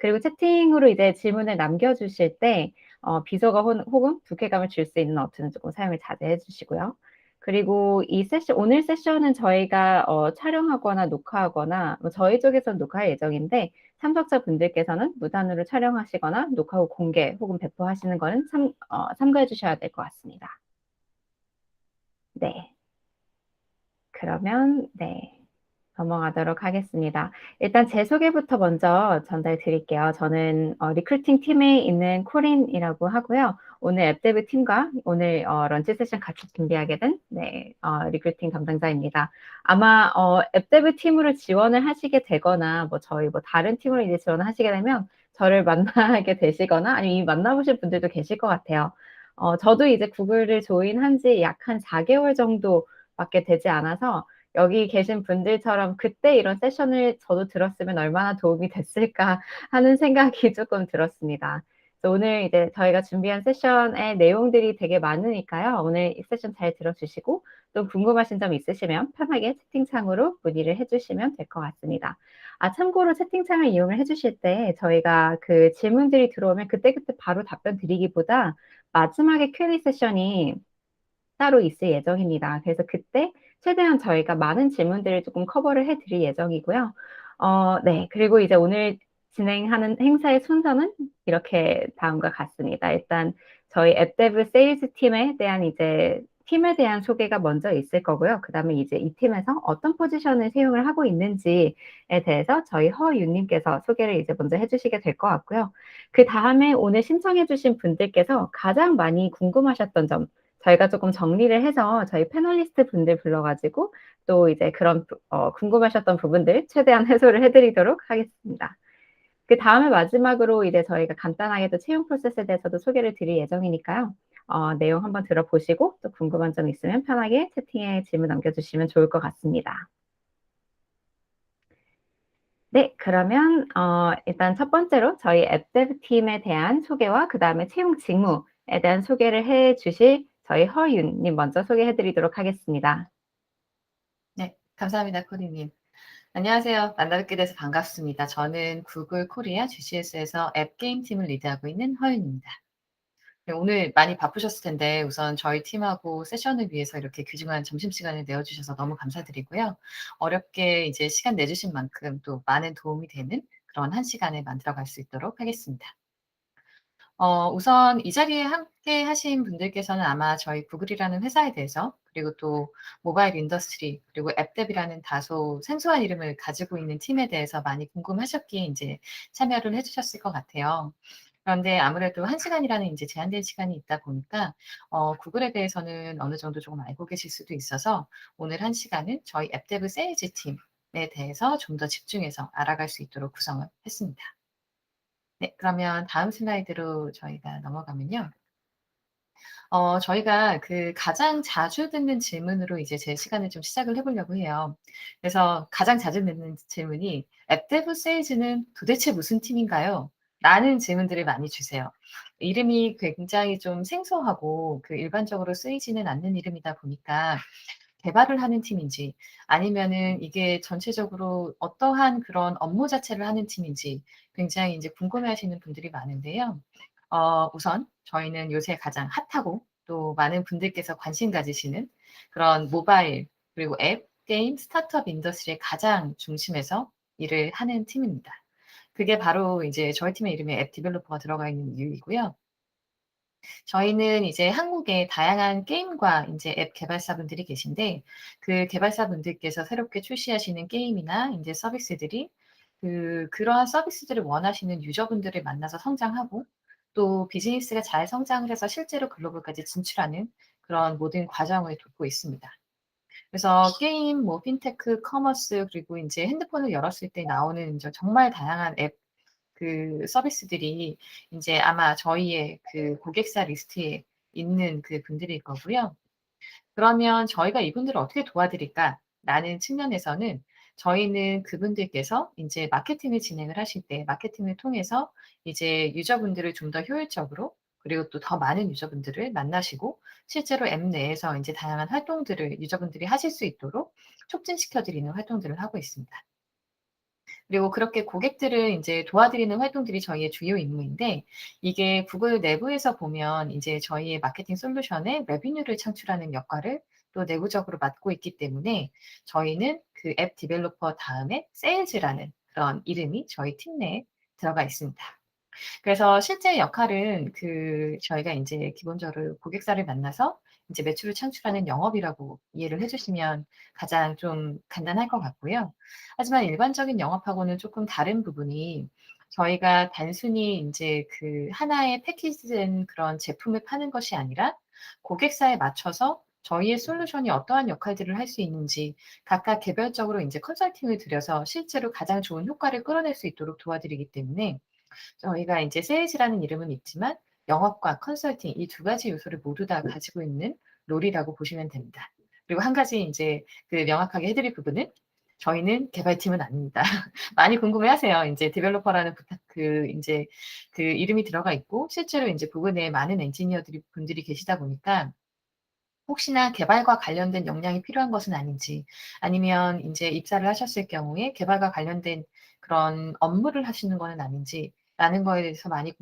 그리고 채팅으로 이제 질문을 남겨주실 때 비속어 혹은 불쾌감을 줄 수 있는 어투는 조금 사용을 자제해 주시고요. 그리고 이 세션 오늘 세션은 저희가 촬영하거나 녹화하거나 저희 쪽에서는 녹화할 예정인데 참석자분들께서는 무단으로 촬영하시거나 녹화 후 공개 혹은 배포하시는 거는 삼가해 주셔야 될 것 같습니다. 네. 그러면 네. 넘어가도록 하겠습니다. 일단 제 소개부터 먼저 전달 드릴게요. 저는 리크루팅 팀에 있는 코린이라고 하고요. 오늘 앱데브 팀과 오늘 런치 세션 같이 준비하게 된 리크루팅 담당자입니다. 아마 앱데브 팀으로 지원을 하시게 되거나 저희 다른 팀으로 이제 지원을 하시게 되면 저를 만나게 되시거나 아니면 이미 만나보실 분들도 계실 것 같아요. 저도 이제 구글을 조인한 지 약 한 4개월 정도밖에 되지 않아서 여기 계신 분들처럼 그때 이런 세션을 저도 들었으면 얼마나 도움이 됐을까 하는 생각이 조금 들었습니다. 그래서 오늘 이제 저희가 준비한 세션의 내용들이 되게 많으니까요. 오늘 이 세션 잘 들어주시고 또 궁금하신 점 있으시면 편하게 채팅창으로 문의를 해주시면 될 것 같습니다. 참고로 채팅창을 이용을 해주실 때 저희가 그 질문들이 들어오면 그때그때 바로 답변 드리기보다 마지막에 Q&A 세션이 따로 있을 예정입니다. 그래서 그때 최대한 저희가 많은 질문들을 조금 커버를 해드릴 예정이고요. 네. 그리고 이제 오늘 진행하는 행사의 순서는 이렇게 다음과 같습니다. 일단 저희 앱데브 세일즈 팀에 대한 팀에 대한 소개가 먼저 있을 거고요. 그다음에 이제 이 팀에서 어떤 포지션을 사용을 하고 있는지에 대해서 저희 허윤님께서 소개를 이제 먼저 해주시게 될 것 같고요. 그 다음에 오늘 신청해주신 분들께서 가장 많이 궁금하셨던 점 저희가 조금 정리를 해서 저희 패널리스트 분들 불러가지고 또 이제 그런 궁금하셨던 부분들 최대한 해소를 해드리도록 하겠습니다. 그 다음에 마지막으로 이제 저희가 간단하게 또 채용 프로세스에 대해서도 소개를 드릴 예정이니까요. 내용 한번 들어보시고 또 궁금한 점 있으면 편하게 채팅에 질문 남겨주시면 좋을 것 같습니다. 네, 그러면 일단 첫 번째로 저희 앱데브 팀에 대한 소개와 그 다음에 채용 직무에 대한 소개를 해주실 저희 허윤님 먼저 소개해드리도록 하겠습니다. 네, 감사합니다, 코리님. 안녕하세요. 만나 뵙게 돼서 반갑습니다. 저는 구글 코리아 GCS에서 앱 게임 팀을 리드하고 있는 허윤입니다. 네, 오늘 많이 바쁘셨을 텐데 우선 저희 팀하고 세션을 위해서 이렇게 귀중한 점심시간을 내어주셔서 너무 감사드리고요. 어렵게 이제 시간 내주신 만큼 또 많은 도움이 되는 그런 한 시간을 만들어갈 수 있도록 하겠습니다. 우선 이 자리에 함께 하신 분들께서는 아마 저희 구글이라는 회사에 대해서 그리고 또 모바일 인더스트리 그리고 앱뎁이라는 다소 생소한 이름을 가지고 있는 팀에 대해서 많이 궁금하셨기에 인제 참여를 해 주셨을 것 같아요. 그런데 아무래도 1 시간이라는 인제 제한된 시간이 있다 보니까 구글에 대해서는 어느 정도 조금 알고 계실 수도 있어서 오늘 1 시간은 저희 앱데브 세일즈 팀에 대해서 좀 더 집중해서 알아갈 수 있도록 구성을 했습니다. 네. 그러면 다음 슬라이드로 저희가 넘어가면요. 저희가 그 가장 자주 듣는 질문으로 이제 제 시간을 좀 시작을 해 보려고 해요. 그래서 가장 자주 듣는 질문이 "앱 데브 세일즈는 도대체 무슨 팀인가요?" 라는 질문들을 많이 주세요. 이름이 굉장히 좀 생소하고 그 일반적으로 쓰이지는 않는 이름이다 보니까 개발을 하는 팀인지 아니면은 이게 전체적으로 어떠한 그런 업무 자체를 하는 팀인지 굉장히 인제 궁금해하시는 분들이 많은데요. 우선 저희는 요새 가장 핫하고 또 많은 분들께서 관심 가지시는 그런 모바일 그리고 앱, 게임, 스타트업 인더스트리의 가장 중심에서 일을 하는 팀입니다. 그게 바로 이제 저희 팀의 이름에 앱 디벨로퍼가 들어가 있는 이유이고요. 저희는 이제 한국에 다양한 게임과 인제 앱 개발사분들이 계신데 그 개발사분들께서 새롭게 출시하시는 게임이나 인제 서비스들이 그러한 서비스들을 원하시는 유저분들을 만나서 성장하고 또 비즈니스가 잘 성장을 해서 실제로 글로벌까지 진출하는 그런 모든 과정을 돕고 있습니다. 그래서 게임, 뭐 핀테크, 커머스 그리고 인제 핸드폰을 열었을 때 나오는 인제 정말 다양한 앱 서비스들이 인제 아마 저희의 그 고객사 리스트에 있는 그 분들일 거고요. 그러면 '저희가 이분들을 어떻게 도와드릴까?'라는 측면에서는 저희는 그분들께서 인제 마케팅을 진행을 하실 때 마케팅을 통해서 이제 유저분들을 좀 더 효율적으로 그리고 또 더 많은 유저분들을 만나시고 실제로 앱 내에서 인제 다양한 활동들을 유저분들이 하실 수 있도록 촉진시켜 드리는 활동들을 하고 있습니다. 그리고 그렇게 고객들을 인제 도와드리는 활동들이 저희의 주요 임무인데 이게 구글 내부에서 보면 인제 저희의 마케팅 솔루션에 레비뉴를 창출하는 역할을 또 내부적으로 맡고 있기 때문에 저희는 그 앱 디벨로퍼 다음에 세일즈라는 그런 이름이 저희 팀 내에 들어가 있습니다. 그래서 실제 역할은 저희가 인제 기본적으로 고객사를 만나서 인제 매출을 창출하는 영업이라고 이해를 해 주시면 가장 좀 간단할 것 같고요. 하지만 일반적인 영업하고는 쪼끔 다른 부분이 저희가 단순히 인제 하나의 패키지된 그런 제품을 파는 것이 아니라 고객사에 맞춰서 저희의 솔루션이 어떠한 역할들을 할 수 있는지 각각 개별적으로 인제 컨설팅을 드려서 실제로 가장 좋은 효과를 끌어낼 수 있도록 도와드리기 때문에 저희가 인제 세일즈라는 이름은 있지만 영업과 컨설팅 이 두 가지 요소를 모두 다 가지고 있는 롤이라고 보시면 됩니다. 그리고 한 가지 인제 명확하게 해 드릴 부분은 저희는 개발팀은 아닙니다. 많이 궁금해하세요. 인제 디벨로퍼라는 부탁 인제 이름이 들어가 있고 실제로 인제 구글 내에 많은 분들이 계시다 보니까 혹시나 개발과 관련된 역량이 필요한 것은 아닌지 아니면 인제 입사를 하셨을 경우에 개발과 관련된 그런 업무를 하시는 거는 아닌지라는 거에 대해서 많이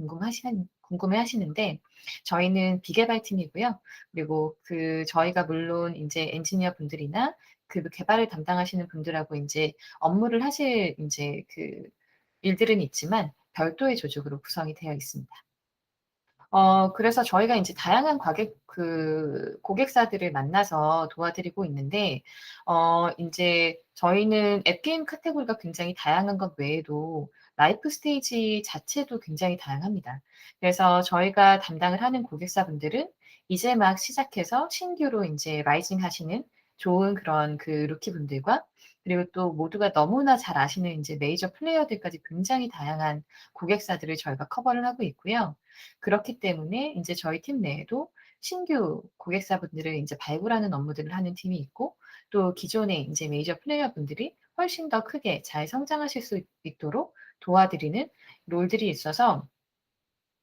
궁금해하시는데 저희는 비개발팀이고요. 그리고 저희가 물론 인제 엔지니어 분들이나 개발을 담당하시는 분들하고 인제 업무를 하실 인제 일들은 있지만 별도의 조직으로 구성이 되어 있습니다. 그래서 저희가 인제 다양한 고객사들을 만나서 도와드리고 있는데 인제 저희는 앱 게임 카테고리가 굉장히 다양한 것 외에도 라이프 스테이지 자체도 굉장히 다양합니다. 그래서 저희가 담당을 하는 고객사분들은 이제 막 시작해서 신규로 인제 라이징 하시는 좋은 그런 루키분들과 그리고 또 모두가 너무나 잘 아시는 인제 메이저 플레이어들까지 굉장히 다양한 고객사들을 저희가 커버를 하고 있고요. 그렇기 때문에 인제 저희 팀 내에도 신규 고객사분들을 인제 발굴하는 업무들을 하는 팀이 있고 또 기존의 인제 메이저 플레이어분들이 훨씬 더 크게 잘 성장하실 수 있도록 도와드리는 롤들이 있어서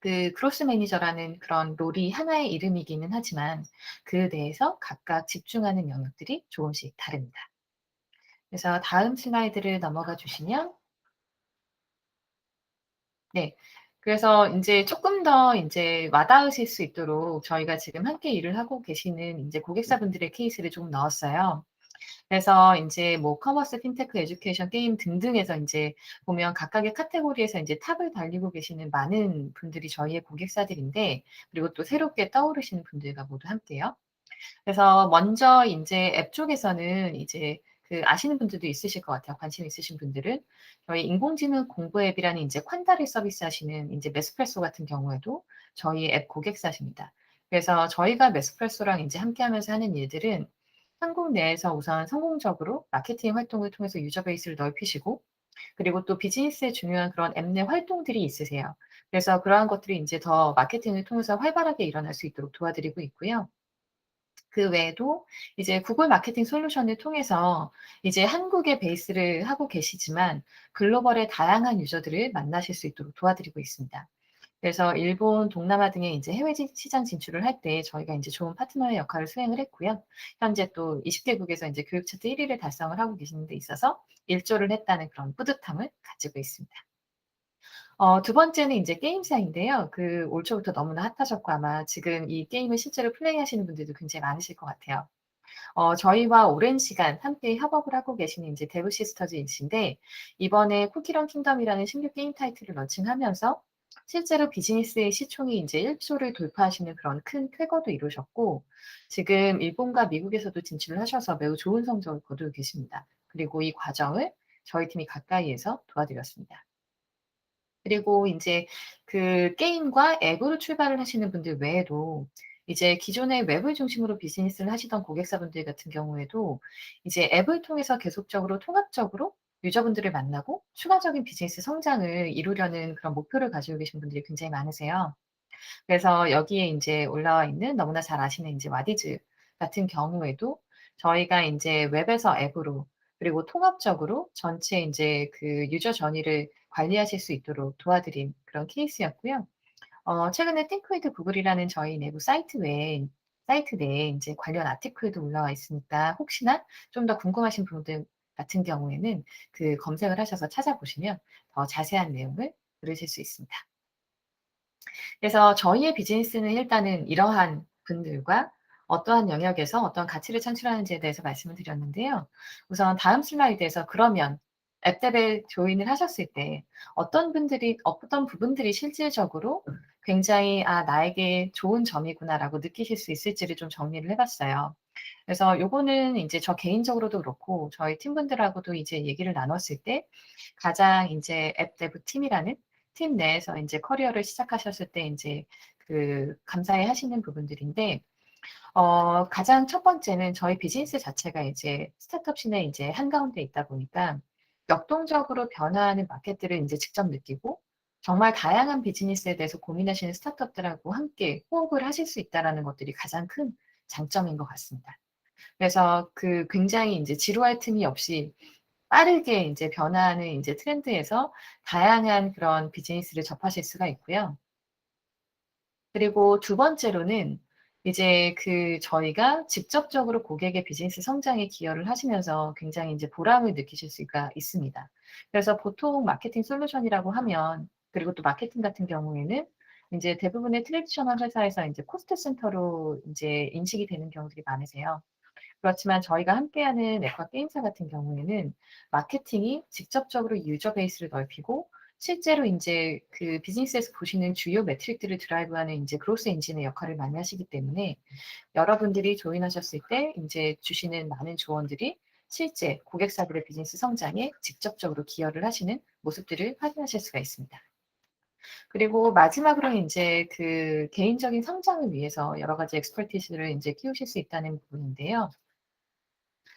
크로스 매니저라는 그런 롤이 하나의 이름이기는 하지만 그 내에서 각각 집중하는 영역들이 조금씩 다릅니다. 그래서 다음 슬라이드를 넘어가 주시면 네. 그래서 인제 쪼끔 더 인제 와 닿으실 수 있도록 저희가 지금 함께 일을 하고 계시는 인제 고객사분들의 케이스를 좀 넣었어요. 그래서 인제 뭐 커머스, 핀테크, 에듀케이션, 게임 등등에서 인제 보면 각각의 카테고리에서 인제 탑을 달리고 계시는 많은 분들이 저희의 고객사들인데 그리고 또 새롭게 떠오르시는 분들과 모두 함께요. 그래서 먼저 인제 앱 쪽에서는 이제 아시는 분들도 있으실 것 같아요, 관심 있으신 분들은. 저희 인공지능 공부 앱이라는 인제 콴다를 서비스하시는 인제 메스프레소 같은 경우에도 저희 앱 고객사십니다. 그래서 저희가 메스프레소랑 인제 함께하면서 하는 일들은 한국 내에서 우선 성공적으로 마케팅 활동을 통해서 유저 베이스를 넓히시고 그리고 또 비즈니스에 중요한 그런 앱 내 활동들이 있으세요. 그래서 그러한 것들이 인제 더 마케팅을 통해서 활발하게 일어날 수 있도록 도와드리고 있고요. 그 외에도 이제 구글 마케팅 솔루션을 통해서 이제 한국에 베이스를 하고 계시지만 글로벌의 다양한 유저들을 만나실 수 있도록 도와드리고 있습니다. 그래서 일본, 동남아 등의 이제 해외 시장 진출을 할 때 저희가 인제 좋은 파트너의 역할을 수행을 했고요. 현재 또 20 개국에서 인제 교육 차트 1 위를 달성을 하고 계시는 데 있어서 일조를 했다는 그런 뿌듯함을 가지고 있습니다. 두 번째는 인제 게임사인데요. 올 초부터 너무나 핫하셨고 아마 지금 이 게임을 실제로 플레이하시는 분들도 굉장히 많으실 것 같아요. 저희와 오랜 시간 함께 협업을 하고 계시는 인제 데브 시스터즈이신데 이번에 쿠키런 킹덤이라는 신규 게임 타이틀을 런칭하면서 실제로 비즈니스의 시총이 인제 1 조를 돌파하시는 그런 큰 쾌거도 이루셨고 지금 일본과 미국에서도 진출을 하셔서 매우 좋은 성적을 거두고 계십니다. 그리고 이 과정을 저희 팀이 가까이에서 도와드렸습니다. 그리고 인제 게임과 앱으로 출발을 하시는 분들 외에도 이제 기존의 웹을 중심으로 비즈니스를 하시던 고객사분들 같은 경우에도 이제 앱을 통해서 계속적으로 통합적으로 유저분들을 만나고 추가적인 비즈니스 성장을 이루려는 그런 목표를 가지고 계신 분들이 굉장히 많으세요. 그래서 여기에 인제 올라와 있는 너무나 잘 아시는 인제 와디즈 같은 경우에도 저희가 인제 웹에서 앱으로 그리고 통합적으로 전체 인제 유저 전의를 관리하실 수 있도록 도와드린 그런 케이스였고요. 최근에 Think with Google이라는 저희 내부 사이트 내에 인제 관련 아티클도 올라와 있으니까 혹시나 좀 더 궁금하신 부분들 같은 경우에는 그 검색을 하셔서 찾아보시면 더 자세한 내용을 들으실 수 있습니다. 그래서 저희의 비즈니스는 일단은 이러한 분들과 어떠한 영역에서 어떤 가치를 창출하는지에 대해서 말씀을 드렸는데요. 우선 다음 슬라이드에서 그러면 앱탭에 조인을 하셨을 때 어떤 부분들이 실질적으로 굉장히 '아 나에게 좋은 점이구나.'라고 느끼실 수 있을지를 좀 정리를 해 봤어요. 그래서 요거는 인제 저 개인적으로도 그렇고 저희 팀분들하고도 이제 얘기를 나눴을 때 가장 인제 앱 데브 팀이라는 팀 내에서 인제 커리어를 시작하셨을 때 인제 그 감사해 하시는 부분들인데 가장 첫 번째는 저희 비즈니스 자체가 이제 스타트업 시내 이제 한가운데 있다 보니까 역동적으로 변화하는 마켓들을 인제 직접 느끼고 정말 다양한 비즈니스에 대해서 고민하시는 스타트업들하고 함께 호흡을 하실 수 있다라는 것들이 가장 큰 장점인 것 같습니다. 그래서 그 굉장히 인제 지루할 틈이 없이 빠르게 인제 변화하는 인제 트렌드에서 다양한 그런 비즈니스를 접하실 수가 있고요. 그리고 두 번째로는 이제 그 저희가 직접적으로 고객의 비즈니스 성장에 기여를 하시면서 굉장히 인제 보람을 느끼실 수가 있습니다. 그래서 보통 마케팅 솔루션이라고 하면 그리고 또 마케팅 같은 경우에는 인제 대부분의 트래디셔널 회사에서 인제 코스트 센터로 인제 인식이 되는 경우들이 많으세요. 그렇지만 저희가 함께하는 앱과 게임사 같은 경우에는 마케팅이 직접적으로 유저 베이스를 넓히고 실제로 인제 그 비즈니스에서 보시는 주요 매트릭들을 드라이브하는 인제 그로스 엔진의 역할을 많이 하시기 때문에 여러분들이 조인하셨을 때 인제 주시는 많은 조언들이 실제 고객사들의 비즈니스 성장에 직접적으로 기여를 하시는 모습들을 확인하실 수가 있습니다. 그리고 마지막으로 인제 그 개인적인 성장을 위해서 여러 가지 expertise를 인제 키우실 수 있다는 부분인데요.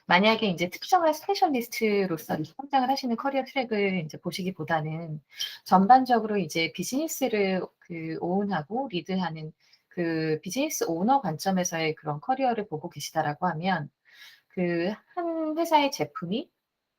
만약에 인제 특정한 스페셜리스트로서 이제 성장을 하시는 커리어 트랙을 인제 보시기보다는 전반적으로 이제 비즈니스를 그 오운하고 리드하는 그 비즈니스 오너 관점에서의 그런 커리어를 보고 계시다라고 하면 그 한 회사의 제품이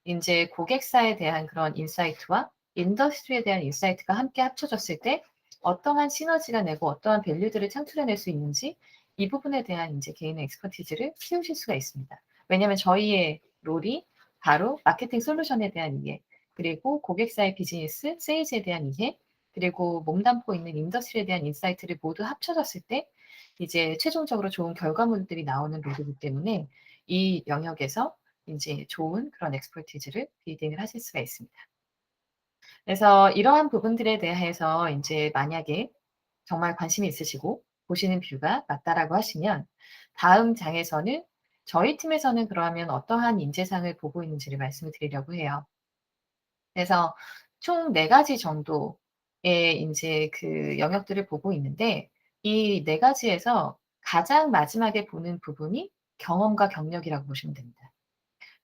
인제 고객사에 대한 그런 인사이트와 인더스트리에 대한 인사이트가 함께 합쳐졌을 때 어떠한 시너지가 내고 어떠한 밸류들을 창출해낼 수 있는지 이 부분에 대한 인제 개인의 expertise를 키우실 수가 있습니다. 왜냐하면 저희의 롤이 바로 마케팅 솔루션에 대한 이해, 그리고 고객사의 비즈니스, 세일즈에 대한 이해, 그리고 몸담고 있는 인더스트리에 대한 인사이트를 모두 합쳐졌을 때 이제 최종적으로 좋은 결과물들이 나오는 롤이기 때문에 이 영역에서 인제 좋은 그런 expertise를 빌딩을 하실 수가 있습니다. 그래서 이러한 부분들에 대해서 인제 만약에 정말 관심이 있으시고 보시는 뷰가 맞다라고 하시면 다음 장에서는 저희 팀에서는 그러면 어떠한 인재상을 보고 있는지를 말씀을 드리려고 해요. 그래서 총 4 가지 정도의 인제 그 영역들을 보고 있는데 이 4 가지에서 가장 마지막에 보는 부분이 경험과 경력이라고 보시면 됩니다.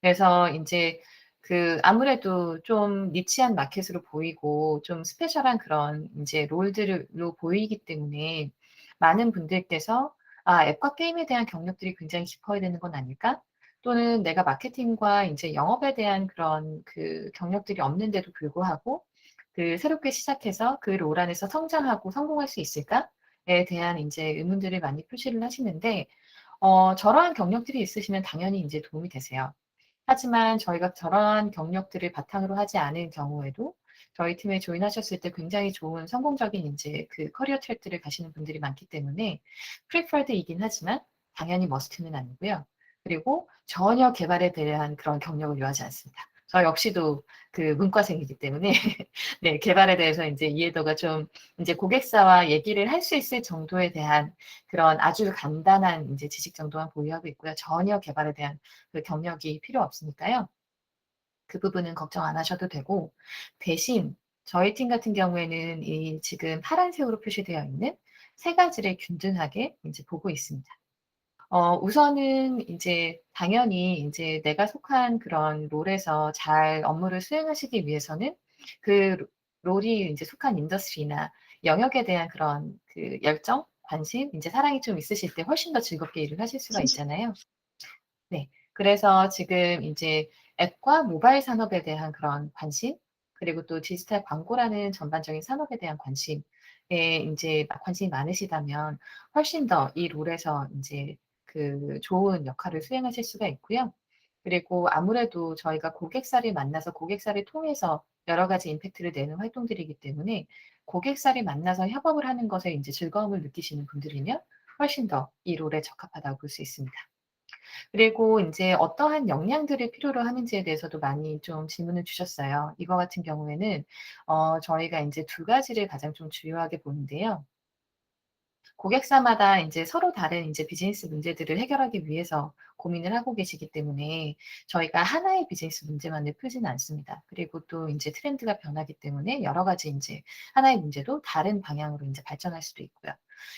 그래서 인제 그 아무래도 좀 니치한 마켓으로 보이고 좀 스페셜한 그런 인제 롤들로 보이기 때문에 많은 분들께서 '아 앱과 게임에 대한 경력들이 굉장히 깊어야 되는 건 아닐까?' 또는 '내가 마케팅과 인제 영업에 대한 그런 그 경력들이 없는데도 불구하고 그 새롭게 시작해서 그 롤 안에서 성장하고 성공할 수 있을까?'에 대한 인제 의문들을 많이 표시를 하시는데 저러한 경력들이 있으시면 당연히 인제 도움이 되세요. 하지만 저희가 저러한 경력들을 바탕으로 하지 않은 경우에도 저희 팀에 조인하셨을 때 굉장히 좋은 성공적인 인제 그 커리어 트랙들을 가시는 분들이 많기 때문에 preferred 이긴 하지만 당연히 must는 아니고요. 그리고 전혀 개발에 대한 그런 경력을 요하지 않습니다. 저 역시도 그 문과생이기 때문에 네 개발에 대해서 인제 이해도가 좀 인제 고객사와 얘기를 할 수 있을 정도에 대한 그런 아주 간단한 인제 지식 정도만 보유하고 있고요. 전혀 개발에 대한 그 경력이 필요 없으니까요. 그 부분은 걱정 안 하셔도 되고 대신 저희 팀 같은 경우에는 이 지금 파란색으로 표시되어 있는 3 가지를 균등하게 인제 보고 있습니다. 우선은 인제 당연히 인제 내가 속한 그런 롤에서 잘 업무를 수행하시기 위해서는 그 롤이 인제 속한 인더스트리나 영역에 대한 그런 그 열정, 관심, 인제 사랑이 좀 있으실 때 훨씬 더 즐겁게 일을 하실 수가 있잖아요. 네. 그래서 지금 인제 앱과 모바일 산업에 대한 그런 관심, 그리고 또 디지털 광고라는 전반적인 산업에 대한 관심에 인제 관심이 많으시다면 훨씬 더 이 롤에서 인제 그 좋은 역할을 수행하실 수가 있고요. 그리고 아무래도 저희가 고객사를 만나서 고객사를 통해서 여러 가지 임팩트를 내는 활동들이기 때문에 고객사를 만나서 협업을 하는 것에 인제 즐거움을 느끼시는 분들이면 훨씬 더 이 롤에 적합하다고 볼 수 있습니다. 그리고 인제 어떠한 역량들을 필요로 하는지에 대해서도 많이 좀 질문을 주셨어요. 이거 같은 경우에는 저희가 인제 두 가지를 가장 좀 중요하게 보는데요. 고객사마다 인제 서로 다른 인제 비즈니스 문제들을 해결하기 위해서 고민을 하고 계시기 때문에 저희가 하나의 비즈니스 문제만을 풀지는 않습니다. 그리고 또 인제 트렌드가 변하기 때문에 여러 가지 인제 하나의 문제도 다른 방향으로 인제 발전할 수도 있고요.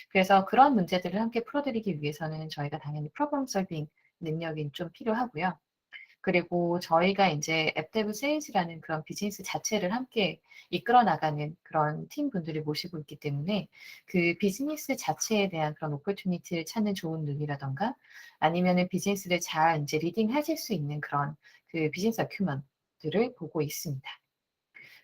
그래서 그런 문제들을 함께 풀어 드리기 위해서는 저희가 당연히 프로블럼 솔빙 능력이 좀 필요하고요. 그리고 저희가 인제 앱데브 세일즈라는 그런 비즈니스 자체를 함께 이끌어 나가는 그런 팀분들을 모시고 있기 때문에 그 비즈니스 자체에 대한 그런 오퍼튜니티를 찾는 좋은 눈이라든가 아니면은 비즈니스를 잘 인제 리딩하실 수 있는 그런 그 비즈니스 어큐먼들을 보고 있습니다.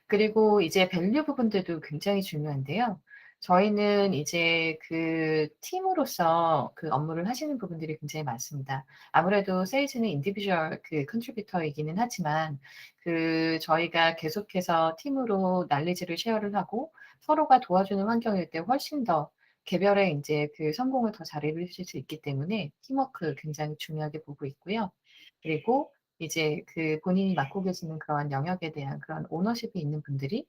그리고 이제 밸류 부분들도 굉장히 중요한데요. 저희는 이제 그 팀으로서 그 업무를 하시는 부분들이 굉장히 많습니다. 아무래도 세일즈는 인디비주얼 그 컨트리뷰터이기는 하지만 그 저희가 계속해서 팀으로 날리지를 쉐어를 하고 서로가 도와주는 환경일 때 훨씬 더 개별의 인제 그 성공을 더 잘 이루실 수 있기 때문에 팀워크를 굉장히 중요하게 보고 있고요. 그리고 이제 그 본인이 맡고 계시는 그런 영역에 대한 그런 오너십이 있는 분들이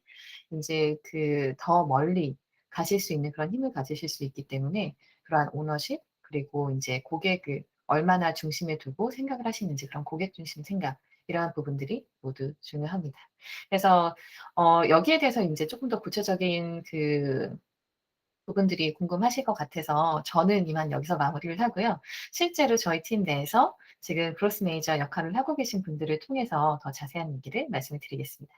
인제 그 더 멀리 가실 수 있는 그런 힘을 가지실 수 있기 때문에 그러한 오너십 그리고 인제 고객을 얼마나 중심에 두고 생각을 하시는지 그런 고객 중심 생각 이러한 부분들이 모두 중요합니다. 그래서 여기에 대해서 인제 쪼끔 더 구체적인 그 부분들이 궁금하실 것 같아서 저는 이만 여기서 마무리를 하고요. 실제로 저희 팀 내에서 지금 그로스 매니저 역할을 하고 계신 분들을 통해서 더 자세한 얘기를 말씀을 드리겠습니다.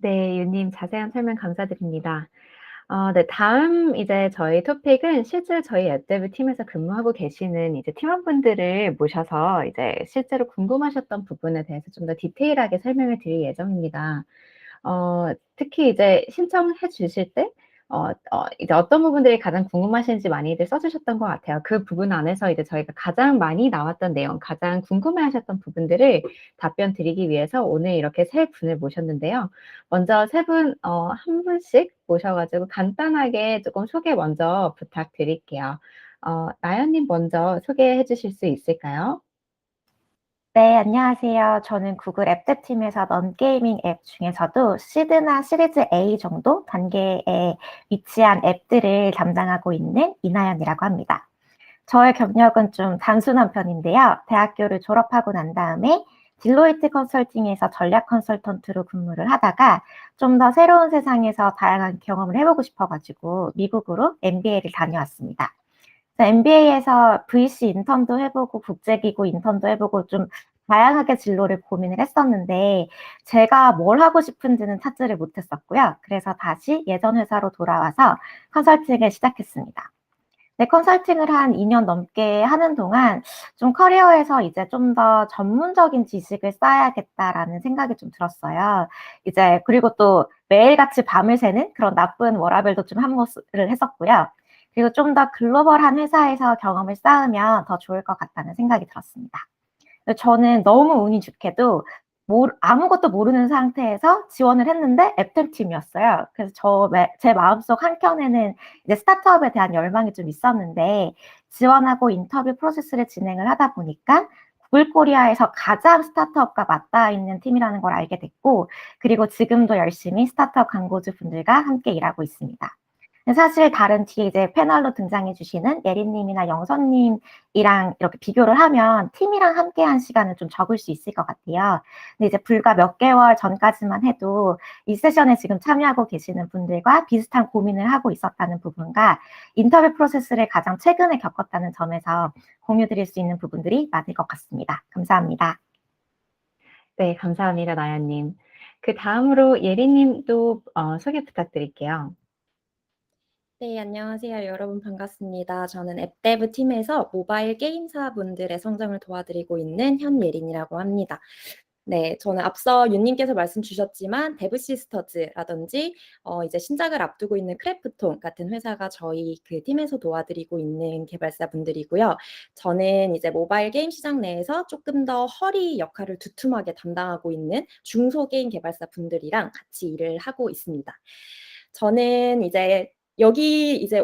네, 유님 자세한 설명 감사드립니다. 네, 다음 이제 저희 토픽은 실제로 저희 앱데브 팀에서 근무하고 계시는 이제 팀원분들을 모셔서 이제 실제로 궁금하셨던 부분에 대해서 좀 더 디테일하게 설명을 드릴 예정입니다. 특히 이제 신청해 주실 때 이제 어떤 부분들이 가장 궁금하신지 많이들 써 주셨던 것 같아요. 그 부분 안에서 이제 저희가 가장 많이 나왔던 내용, 가장 궁금해하셨던 부분들을 답변 드리기 위해서 오늘 이렇게 세 분을 모셨는데요. 먼저 세 분 한 분씩 모셔 가지고 간단하게 쪼끔 소개 먼저 부탁드릴게요. 나연 님 먼저 소개해 주실 수 있을까요? 네, 안녕하세요. 저는 구글 앱데브 팀에서 넌게이밍 앱 중에서도 시드나 시리즈 A 정도 단계에 위치한 앱들을 담당하고 있는 이나연이라고 합니다. 저의 경력은 좀 단순한 편인데요. 대학교를 졸업하고 난 다음에 딜로이트 컨설팅에서 전략 컨설턴트로 근무를 하다가 좀 더 새로운 세상에서 다양한 경험을 해보고 싶어가지고 미국으로 MBA를 다녀왔습니다. MBA에서 VC 인턴도 해보고 국제기구 인턴도 해보고 좀 다양하게 진로를 고민을 했었는데 제가 뭘 하고 싶은지는 찾지를 못했었고요. 그래서 다시 예전 회사로 돌아와서 컨설팅을 시작했습니다. 네, 컨설팅을 한 2년 넘게 하는 동안 좀 커리어에서 이제 좀 더 전문적인 지식을 쌓아야겠다라는 생각이 좀 들었어요. 이제 그리고 또 매일같이 밤을 새는 그런 나쁜 워라밸도 좀 함몰을 했었고요. 그리고 좀 더 글로벌한 회사에서 경험을 쌓으면 더 좋을 것 같다는 생각이 들었습니다. 저는 너무 운이 좋게도 아무것도 모르는 상태에서 지원을 했는데 앱템 팀이었어요. 그래서 제 마음속 한켠에는 이제 스타트업에 대한 열망이 좀 있었는데 지원하고 인터뷰 프로세스를 진행을 하다 보니까 구글 코리아에서 가장 스타트업과 맞닿아 있는 팀이라는 걸 알게 됐고, 그리고 지금도 열심히 스타트업 광고주 분들과 함께 일하고 있습니다. 사실 다른 뒤에 이제 패널로 등장해 주시는 예린님이나 영선님이랑 이렇게 비교를 하면 팀이랑 함께한 시간은 좀 적을 수 있을 것 같아요. 근데 이제 불과 몇 개월 전까지만 해도 이 세션에 지금 참여하고 계시는 분들과 비슷한 고민을 하고 있었다는 부분과 인터뷰 프로세스를 가장 최근에 겪었다는 점에서 공유 드릴 수 있는 부분들이 많을 것 같습니다. 감사합니다. 네, 감사합니다, 나연 님. 그다음으로 예린 님도 소개 부탁드릴게요. 네, 안녕하세요. 여러분 반갑습니다. 저는 앱데브 팀에서 모바일 게임사 분들의 성장을 도와드리고 있는 현예린이라고 합니다. 네, 저는 앞서 윤님께서 말씀 주셨지만 데브시스터즈라든지 이제 신작을 앞두고 있는 크래프톤 같은 회사가 저희 그 팀에서 도와드리고 있는 개발사분들이고요. 저는 이제 모바일 게임 시장 내에서 조금 더 허리 역할을 두툼하게 담당하고 있는 중소게임 개발사분들이랑 같이 일을 하고 있습니다. 저는 이제 여기 이제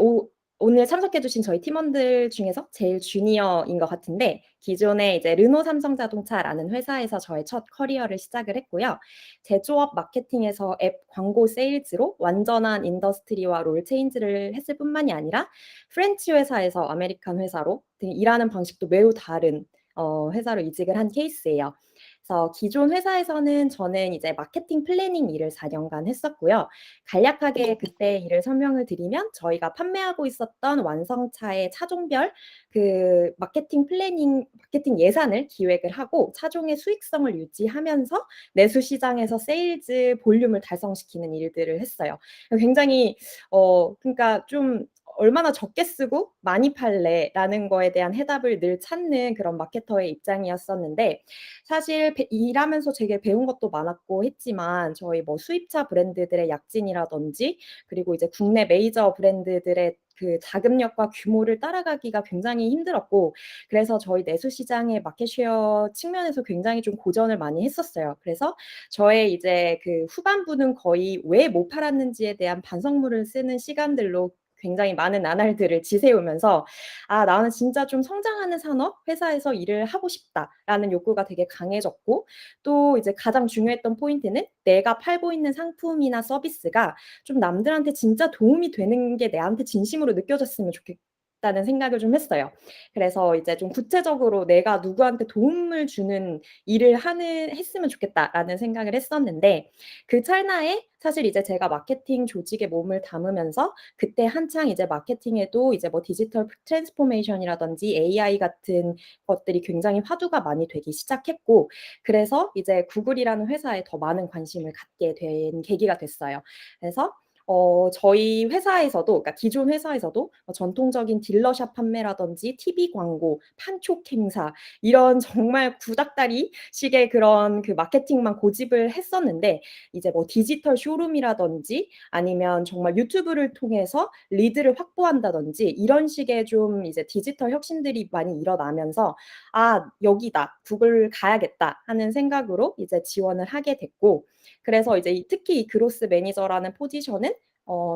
오늘 참석해주신 저희 팀원들 중에서 제일 주니어인 것 같은데, 기존에 이제 르노 삼성자동차라는 회사에서 저의 첫 커리어를 시작을 했고요. 제조업 마케팅에서 앱 광고 세일즈로 완전한 인더스트리와 롤 체인지를 했을 뿐만이 아니라 프렌치 회사에서 아메리칸 회사로 일하는 방식도 매우 다른 회사로 이직을 한 케이스예요. 그래서 기존 회사에서는 저는 이제 마케팅 플래닝 일을 4년간 했었고요. 간략하게 그때 일을 설명을 드리면 저희가 판매하고 있었던 완성차의 차종별 그 마케팅 예산을 기획을 하고 차종의 수익성을 유지하면서 내수 시장에서 세일즈 볼륨을 달성시키는 일들을 했어요. 굉장히 그러니까 좀 얼마나 적게 쓰고 많이 팔래라는 거에 대한 해답을 늘 찾는 그런 마케터의 입장이었었는데, 사실 일하면서 되게 배운 것도 많았고 했지만 저희 뭐 수입차 브랜드들의 약진이라든지 그리고 이제 국내 메이저 브랜드들의 그 자금력과 규모를 따라가기가 굉장히 힘들었고, 그래서 저희 내수 시장의 마켓쉐어 측면에서 굉장히 좀 고전을 많이 했었어요. 그래서 저의 이제 그 후반부는 거의 왜 못 팔았는지에 대한 반성문을 쓰는 시간들로 굉장히 많은 나날들을 지새우면서 나는 진짜 좀 성장하는 산업 회사에서 일을 하고 싶다라는 욕구가 되게 강해졌고, 또 이제 가장 중요했던 포인트는 내가 팔고 있는 상품이나 서비스가 좀 남들한테 진짜 도움이 되는 게 내한테 진심으로 느껴졌으면 좋겠다는 생각을 좀 했어요. 그래서 이제 좀 구체적으로 내가 누구한테 도움을 주는 일을 했으면 좋겠다라는 생각을 했었는데, 그 찰나에 사실 이제 제가 마케팅 조직에 몸을 담으면서 그때 한창 이제 마케팅에도 이제 뭐 디지털 트랜스포메이션이라든지 AI 같은 것들이 굉장히 화두가 많이 되기 시작했고, 그래서 이제 구글이라는 회사에 더 많은 관심을 갖게 된 계기가 됐어요. 그래서 저희 회사에서도, 그러니까 기존 회사에서도 전통적인 딜러샵 판매라든지 TV 광고, 판촉 행사 이런 정말 구닥다리 식의 그런 그 마케팅만 고집을 했었는데, 이제 뭐 디지털 쇼룸이라든지 아니면 정말 유튜브를 통해서 리드를 확보한다든지 이런 식의 좀 이제 디지털 혁신들이 많이 일어나면서 여기다 구글 가야겠다 하는 생각으로 이제 지원을 하게 됐고, 그래서 이제 특히 이 그로스 매니저라는 포지션은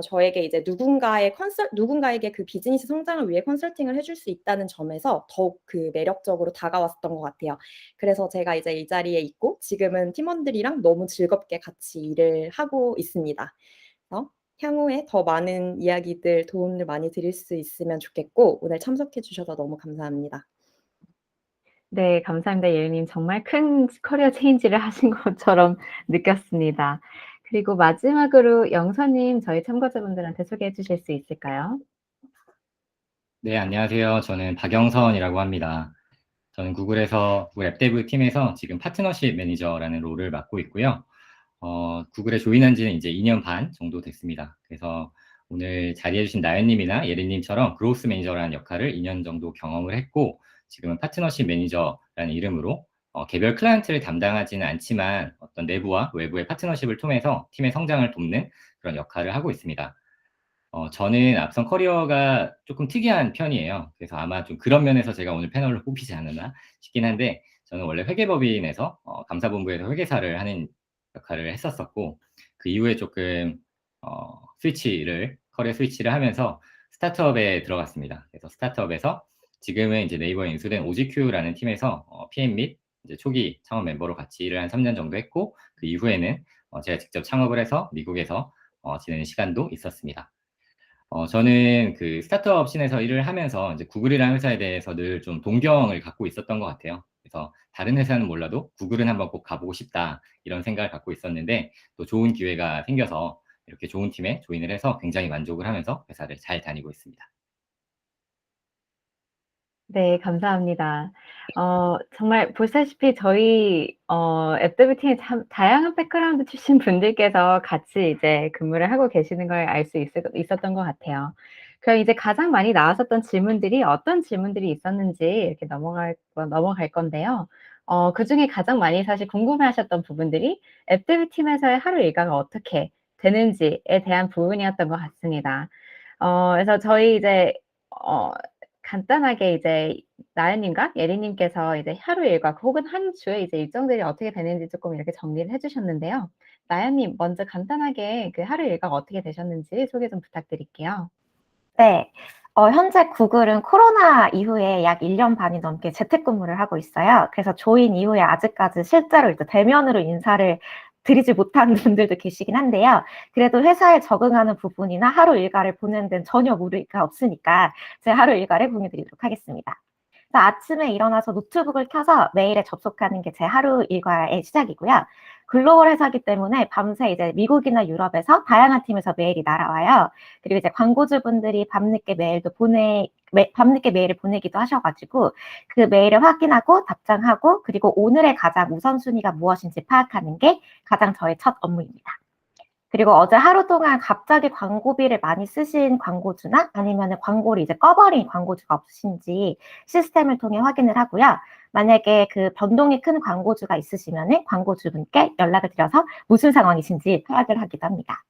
저에게 이제 누군가에게 그 비즈니스 성장을 위해 컨설팅을 해줄 수 있다는 점에서 더욱 그 매력적으로 다가왔던 것 같아요. 그래서 제가 이제 이 자리에 있고 지금은 팀원들이랑 너무 즐겁게 같이 일을 하고 있습니다. 그래서 향후에 더 많은 이야기들, 도움을 많이 드릴 수 있으면 좋겠고, 오늘 참석해 주셔서 너무 감사합니다. 네, 감사합니다. 예은님. 정말 큰 커리어 체인지를 하신 것처럼 느꼈습니다. 그리고 마지막으로 영서님, 저희 참가자분들한테 소개해 주실 수 있을까요? 네, 안녕하세요. 저는 박영선이라고 합니다. 저는 구글 앱데브 팀에서 지금 파트너십 매니저라는 롤을 맡고 있고요. 구글에 조인한 지는 이제 2년 반 정도 됐습니다. 그래서 오늘 자리해주신 나연님이나 예린님처럼 그로스 매니저라는 역할을 2년 정도 경험을 했고, 지금은 파트너십 매니저라는 이름으로 개별 클라이언트를 담당하지는 않지만 어떤 내부와 외부의 파트너십을 통해서 팀의 성장을 돕는 그런 역할을 하고 있습니다. 저는 앞선 커리어가 조금 특이한 편이에요. 그래서 아마 좀 그런 면에서 제가 오늘 패널로 뽑히지 않았나 싶긴 한데, 저는 원래 회계법인에서 감사본부에서 회계사를 하는 역할을 했었었고, 그 이후에 조금 커리어 스위치를 하면서 스타트업에 들어갔습니다. 그래서 스타트업에서 지금은 이제 네이버에 인수된 OGQ라는 팀에서 PM 및 이제 초기 창업 멤버로 같이 일을 한 3년 정도 했고, 그 이후에는 제가 직접 창업을 해서 미국에서 지내는 시간도 있었습니다. 저는 그 스타트업 씬에서 일을 하면서 이제 구글이라는 회사에 대해서 늘 좀 동경을 갖고 있었던 것 같아요. 그래서 다른 회사는 몰라도 구글은 한번 꼭 가보고 싶다, 이런 생각을 갖고 있었는데, 또 좋은 기회가 생겨서 이렇게 좋은 팀에 조인을 해서 굉장히 만족을 하면서 회사를 잘 다니고 있습니다. 네, 감사합니다. 정말 보시다시피 저희 앱데브 팀에 참 다양한 백그라운드 출신 분들께서 같이 이제 근무를 하고 계시는 걸 알 수 있었던 것 같아요. 그럼 이제 가장 많이 나왔었던 질문들이 어떤 질문들이 있었는지 이렇게 넘어갈 건데요. 그중에 가장 많이 사실 궁금해하셨던 부분들이 앱 데브 팀에서의 하루 일과가 어떻게 되는지에 대한 부분이었던 것 같습니다. 그래서 저희 이제 간단하게 이제 나연님과 예리님께서 이제 하루 일과 혹은 한 주에 이제 일정들이 어떻게 되는지 조금 이렇게 정리를 해주셨는데요. 나연님, 먼저 간단하게 그 하루 일과가 어떻게 되셨는지 소개 좀 부탁드릴게요. 네. 현재 구글은 코로나 이후에 약 1년 반이 넘게 재택근무를 하고 있어요. 그래서 조인 이후에 아직까지 실제로 이제 대면으로 인사를 드리지 못한 분들도 계시긴 한데요. 그래도 회사에 적응하는 부분이나 하루 일과를 보는 데는 전혀 무리가 없으니까 제 하루 일과를 공유드리도록 하겠습니다. 그래서 아침에 일어나서 노트북을 켜서 메일에 접속하는 게 제 하루 일과의 시작이고요. 글로벌 회사이기 때문에 밤새 이제 미국이나 유럽에서 다양한 팀에서 메일이 날아와요. 그리고 이제 광고주분들이 밤늦게 메일을 보내기도 하셔가지고 그 메일을 확인하고 답장하고 그리고 오늘의 가장 우선순위가 무엇인지 파악하는 게 가장 저의 첫 업무입니다. 그리고 어제 하루 동안 갑자기 광고비를 많이 쓰신 광고주나 아니면 광고를 이제 꺼버린 광고주가 없으신지 시스템을 통해 확인을 하고요. 만약에 그 변동이 큰 광고주가 있으시면 광고주분께 연락을 드려서 무슨 상황이신지 파악을 하기도 합니다.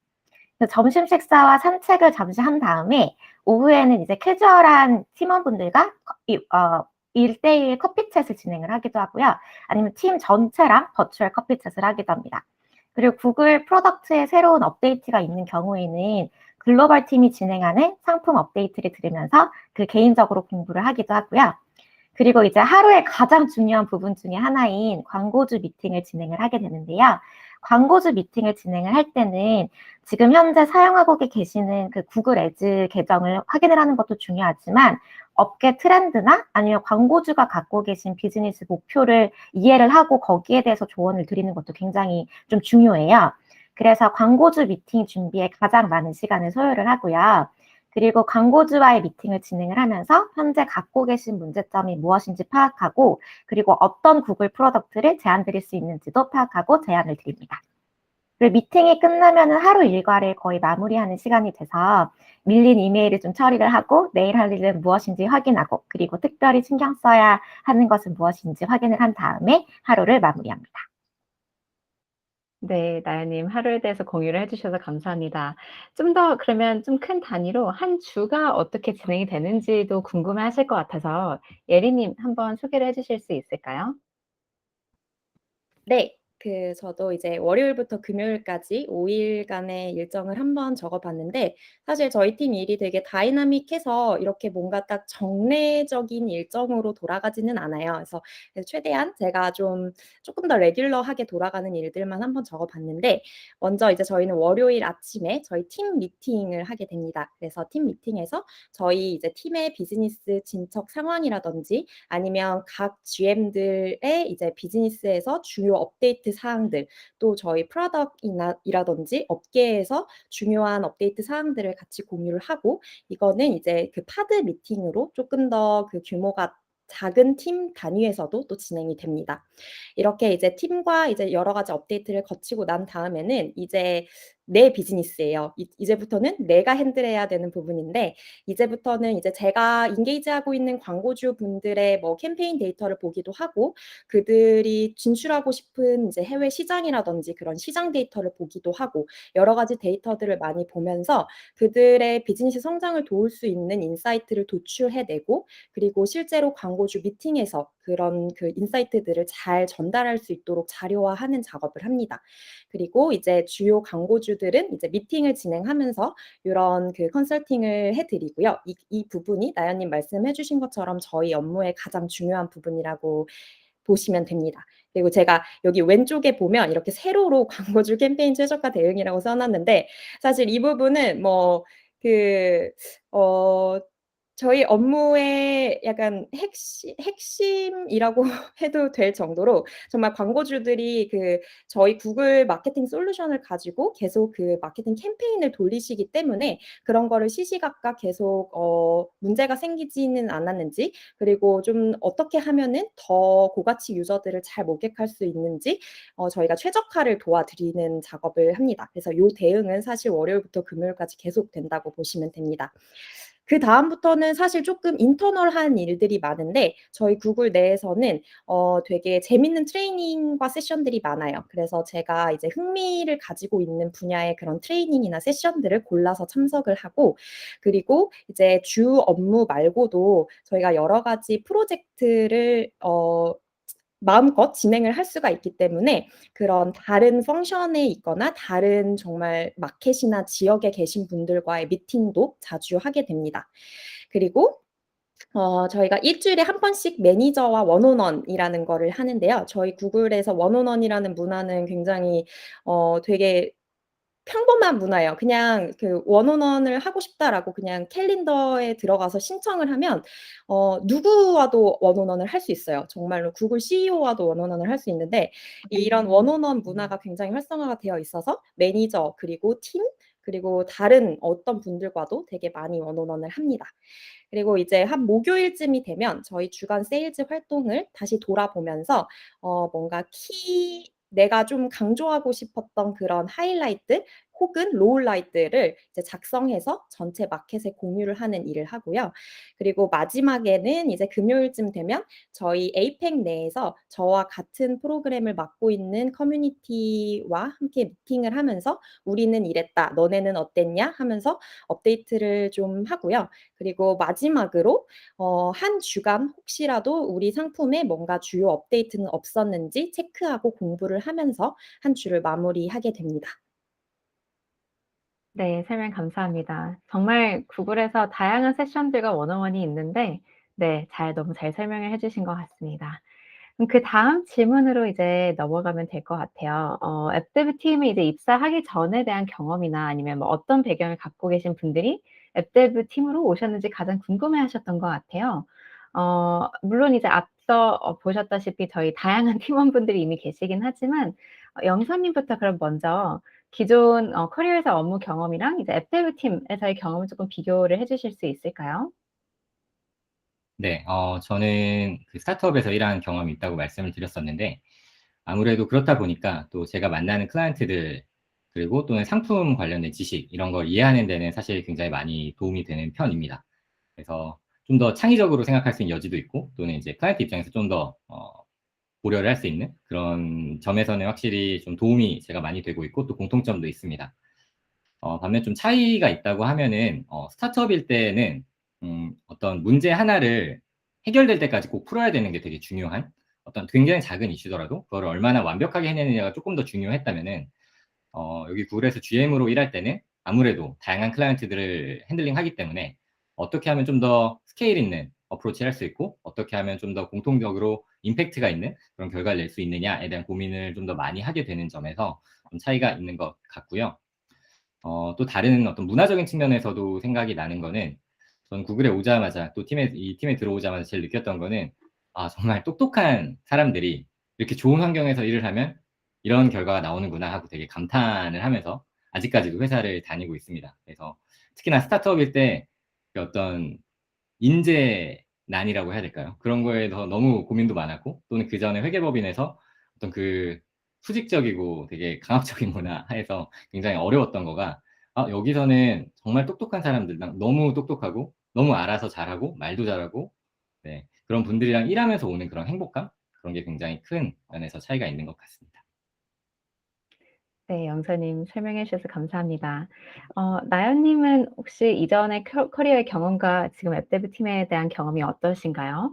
점심 식사와 산책을 잠시 한 다음에 오후에는 이제 캐주얼한 팀원분들과 1대1 커피챗을 진행을 하기도 하고요. 아니면 팀 전체랑 버추얼 커피챗을 하기도 합니다. 그리고 구글 프로덕트에 새로운 업데이트가 있는 경우에는 글로벌 팀이 진행하는 상품 업데이트를 들으면서 그 개인적으로 공부를 하기도 하고요. 그리고 이제 하루의 가장 중요한 부분 중에 하나인 광고주 미팅을 진행을 하게 되는데요. 광고주 미팅을 진행을 할 때는 지금 현재 사용하고 계시는 그 구글 애즈 계정을 확인을 하는 것도 중요하지만 업계 트렌드나 아니면 광고주가 갖고 계신 비즈니스 목표를 이해를 하고 거기에 대해서 조언을 드리는 것도 굉장히 좀 중요해요. 그래서 광고주 미팅 준비에 가장 많은 시간을 소요를 하고요. 그리고 광고주와의 미팅을 진행을 하면서 현재 갖고 계신 문제점이 무엇인지 파악하고 그리고 어떤 구글 프로덕트를 제안 드릴 수 있는지도 파악하고 제안을 드립니다. 그리고 미팅이 끝나면 하루 일과를 거의 마무리하는 시간이 돼서 밀린 이메일을 좀 처리를 하고 내일 할 일은 무엇인지 확인하고 그리고 특별히 신경 써야 하는 것은 무엇인지 확인을 한 다음에 하루를 마무리합니다. 네, 나연님 하루에 대해서 공유를 해주셔서 감사합니다. 좀 더 그러면 좀 큰 단위로 한 주가 어떻게 진행이 되는지도 궁금해하실 것 같아서 예리님 한번 소개를 해주실 수 있을까요? 네. 저도 이제 월요일부터 금요일까지 5일간의 일정을 한번 적어봤는데 사실 저희 팀 일이 되게 다이나믹해서 이렇게 뭔가 딱 정례적인 일정으로 돌아가지는 않아요. 그래서 최대한 제가 조금 더 레귤러하게 돌아가는 일들만 한번 적어봤는데 먼저 이제 저희는 월요일 아침에 저희 팀 미팅을 하게 됩니다. 그래서 팀 미팅에서 저희 이제 팀의 비즈니스 진척 상황이라든지 아니면 각 GM들의 이제 비즈니스에서 주요 업데이트 사항들 또 저희 프로덕트이라든지 업계에서 중요한 업데이트 사항들을 같이 공유를 하고 이거는 이제 그 파드 미팅으로 조금 더 그 규모가 작은 팀 단위에서도 또 진행이 됩니다. 이렇게 이제 팀과 이제 여러 가지 업데이트를 거치고 난 다음에는 이제 내 비즈니스예요. 이제부터는 내가 핸들해야 되는 부분인데 이제부터는 이제 제가 인게이지하고 있는 광고주 분들의 뭐 캠페인 데이터를 보기도 하고 그들이 진출하고 싶은 이제 해외 시장이라든지 그런 시장 데이터를 보기도 하고 여러 가지 데이터들을 많이 보면서 그들의 비즈니스 성장을 도울 수 있는 인사이트를 도출해내고 그리고 실제로 광고주 미팅에서 그런 그 인사이트들을 잘 전달할 수 있도록 자료화하는 작업을 합니다. 그리고 이제 주요 광고주들은 이제 미팅을 진행하면서 이런 그 컨설팅을 해드리고요. 이 부분이 나연님 말씀해주신 것처럼 저희 업무의 가장 중요한 부분이라고 보시면 됩니다. 그리고 제가 여기 왼쪽에 보면 이렇게 세로로 광고주 캠페인 최적화 대응이라고 써놨는데 사실 이 부분은 저희 업무의 약간 핵심이라고 해도 될 정도로 정말 광고주들이 그 저희 구글 마케팅 솔루션을 가지고 계속 그 마케팅 캠페인을 돌리시기 때문에 그런 거를 시시각각 계속 문제가 생기지는 않았는지 그리고 좀 어떻게 하면은 더 고가치 유저들을 잘 모객할 수 있는지 저희가 최적화를 도와드리는 작업을 합니다. 그래서 이 대응은 사실 월요일부터 금요일까지 계속 된다고 보시면 됩니다. 그다음부터는 사실 조금 인터널한 일들이 많은데 저희 구글 내에서는 되게 재밌는 트레이닝과 세션들이 많아요. 그래서 제가 이제 흥미를 가지고 있는 분야의 그런 트레이닝이나 세션들을 골라서 참석을 하고 그리고 이제 주 업무 말고도 저희가 여러 가지 프로젝트를 마음껏 진행을 할 수가 있기 때문에 그런 다른 펑션에 있거나 다른 정말 마켓이나 지역에 계신 분들과의 미팅도 자주 하게 됩니다. 그리고 저희가 일주일에 한 번씩 매니저와 원온원이라는 거를 하는데요. 저희 구글에서 원온원이라는 문화는 굉장히 되게 평범한 문화예요. 그냥 그 원온원을 하고 싶다라고 그냥 캘린더에 들어가서 신청을 하면 누구와도 원온원을 할 수 있어요. 정말로 구글 CEO와도 원온원을 할 수 있는데 이런 원온원 문화가 굉장히 활성화가 되어 있어서 매니저 그리고 팀 그리고 다른 어떤 분들과도 되게 많이 원온원을 합니다. 그리고 이제 한 목요일쯤이 되면 저희 주간 세일즈 활동을 다시 돌아보면서 뭔가 내가 좀 강조하고 싶었던 그런 하이라이트 혹은 로우라이트를 이제 작성해서 전체 마켓에 공유를 하는 일을 하고요. 그리고 마지막에는 이제 금요일쯤 되면 저희 에이펙 내에서 저와 같은 프로그램을 맡고 있는 커뮤니티와 함께 미팅을 하면서 우리는 이랬다, 너네는 어땠냐 하면서 업데이트를 좀 하고요. 그리고 마지막으로 한 주간 혹시라도 우리 상품에 뭔가 주요 업데이트는 없었는지 체크하고 공부를 하면서 한 주를 마무리하게 됩니다. 네, 설명 감사합니다. 정말 구글에서 다양한 세션들과 원어원이 있는데, 네, 너무 잘 설명을 해주신 것 같습니다. 그럼 그 다음 질문으로 이제 넘어가면 될 것 같아요. 앱데브 팀에 이제 입사하기 전에 대한 경험이나 아니면 뭐 어떤 배경을 갖고 계신 분들이 앱데브 팀으로 오셨는지 가장 궁금해 하셨던 것 같아요. 물론 이제 앞서 보셨다시피 저희 다양한 팀원분들이 이미 계시긴 하지만, 영선님부터 그럼 먼저 기존 커리어에서 업무 경험이랑 이제 앱데브 팀에서의 경험을 조금 비교를 해 주실 수 있을까요? 네, 저는 그 스타트업에서 일한 경험이 있다고 말씀을 드렸었는데, 아무래도 그렇다 보니까 또 제가 만나는 클라이언트들, 그리고 또는 상품 관련된 지식, 이런 걸 이해하는 데는 사실 굉장히 많이 도움이 되는 편입니다. 그래서 좀 더 창의적으로 생각할 수 있는 여지도 있고, 또는 이제 클라이언트 입장에서 좀 더, 고려를 할 수 있는 그런 점에서는 확실히 좀 도움이 제가 많이 되고 있고, 또 공통점도 있습니다. 반면 좀 차이가 있다고 하면은, 스타트업일 때는, 어떤 문제 하나를 해결될 때까지 꼭 풀어야 되는 게 되게 중요한 어떤 굉장히 작은 이슈더라도 그거를 얼마나 완벽하게 해내느냐가 조금 더 중요했다면은, 여기 구글에서 GM으로 일할 때는 아무래도 다양한 클라이언트들을 핸들링하기 때문에 어떻게 하면 좀 더 스케일 있는 어프로치를 할 수 있고 어떻게 하면 좀 더 공통적으로 임팩트가 있는 그런 결과를 낼 수 있느냐에 대한 고민을 좀 더 많이 하게 되는 점에서 좀 차이가 있는 것 같고요. 또 다른 어떤 문화적인 측면에서도 생각이 나는 거는 저는 구글에 오자마자 또 이 팀에 들어오자마자 제일 느꼈던 거는 정말 똑똑한 사람들이 이렇게 좋은 환경에서 일을 하면 이런 결과가 나오는구나 하고 되게 감탄을 하면서 아직까지도 회사를 다니고 있습니다. 그래서 특히나 스타트업일 때 그 어떤 인재난이라고 해야 될까요? 그런 거에 더 너무 고민도 많았고 또는 그전에 회계법인에서 어떤 그 수직적이고 되게 강압적인 문화에서 굉장히 어려웠던 거가 여기서는 정말 똑똑한 사람들랑 너무 똑똑하고 너무 알아서 잘하고 말도 잘하고 네, 그런 분들이랑 일하면서 오는 그런 행복감? 그런 게 굉장히 큰 면에서 차이가 있는 것 같습니다. 네, 영선님 설명해 주셔서 감사합니다. 나연님은 혹시 이전의 커리어의 경험과 지금 앱데브 팀에 대한 경험이 어떠신가요?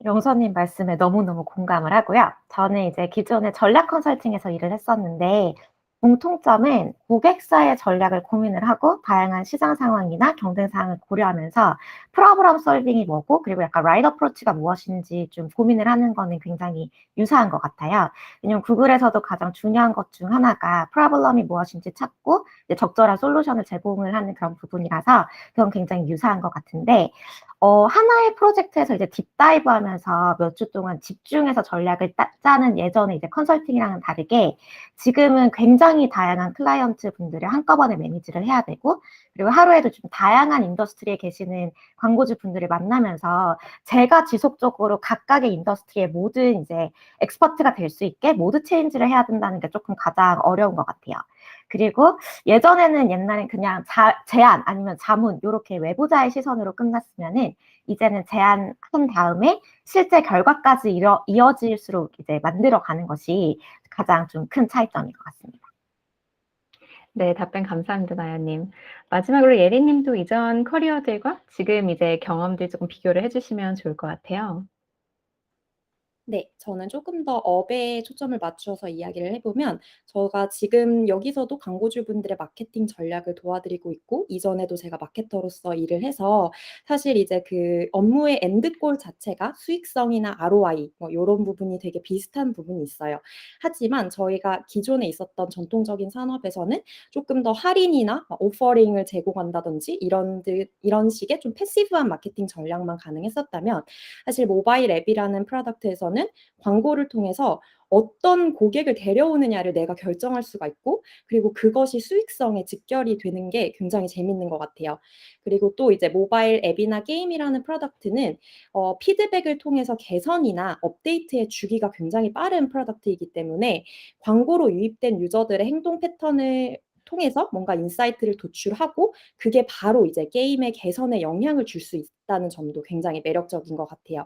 영선님 말씀에 너무너무 공감을 하고요. 저는 이제 기존에 전략 컨설팅에서 일을 했었는데 공통점은 고객사의 전략을 고민을 하고 다양한 시장 상황이나 경쟁 상황을 고려하면서 프로블럼 솔빙이 뭐고 그리고 약간 라이트 어프로치가 무엇인지 좀 고민을 하는 거는 굉장히 유사한 것 같아요. 왜냐면 구글에서도 가장 중요한 것 중 하나가 프로블럼이 무엇인지 찾고 이제 적절한 솔루션을 제공을 하는 그런 부분이라서 그건 굉장히 유사한 것 같은데 하나의 프로젝트에서 이제 딥다이브 하면서 몇 주 동안 집중해서 전략을 짜는 예전에 이제 컨설팅이랑은 다르게 지금은 굉장히 다양한 클라이언트 분들을 한꺼번에 매니지를 해야 되고 그리고 하루에도 좀 다양한 인더스트리에 계시는 광고주 분들을 만나면서 제가 지속적으로 각각의 인더스트리의 모든 이제 엑스퍼트가 될 수 있게 모드 체인지를 해야 된다는 게 조금 가장 어려운 것 같아요. 그리고 예전에는 옛날엔 그냥 제안 아니면 자문 요렇게 외부자의 시선으로 끝났으면은 이제는 제안한 다음에 실제 결과까지 이어질수록 이제 만들어가는 것이 가장 좀 큰 차이점인 것 같습니다. 네, 답변 감사합니다, 나연님. 마지막으로 예리님도 이전 커리어들과 지금 이제 경험들 조금 비교를 해주시면 좋을 것 같아요. 네, 저는 조금 더 업에 초점을 맞춰서 이야기를 해보면 제가 지금 여기서도 광고주분들의 마케팅 전략을 도와드리고 있고 이전에도 제가 마케터로서 일을 해서 사실 이제 그 업무의 엔드골 자체가 수익성이나 ROI 뭐 이런 부분이 되게 비슷한 부분이 있어요. 하지만 저희가 기존에 있었던 전통적인 산업에서는 조금 더 할인이나 오퍼링을 제공한다든지 이런 식의 좀 패시브한 마케팅 전략만 가능했었다면 사실 모바일 앱이라는 프로덕트에서는 광고를 통해서 어떤 고객을 데려오느냐를 내가 결정할 수가 있고 그리고 그것이 수익성에 직결이 되는 게 굉장히 재밌는 것 같아요. 그리고 또 이제 모바일 앱이나 게임이라는 프로덕트는 피드백을 통해서 개선이나 업데이트의 주기가 굉장히 빠른 프로덕트이기 때문에 광고로 유입된 유저들의 행동 패턴을 통해서 뭔가 인사이트를 도출하고 그게 바로 이제 게임의 개선에 영향을 줄 수 있다는 점도 굉장히 매력적인 것 같아요.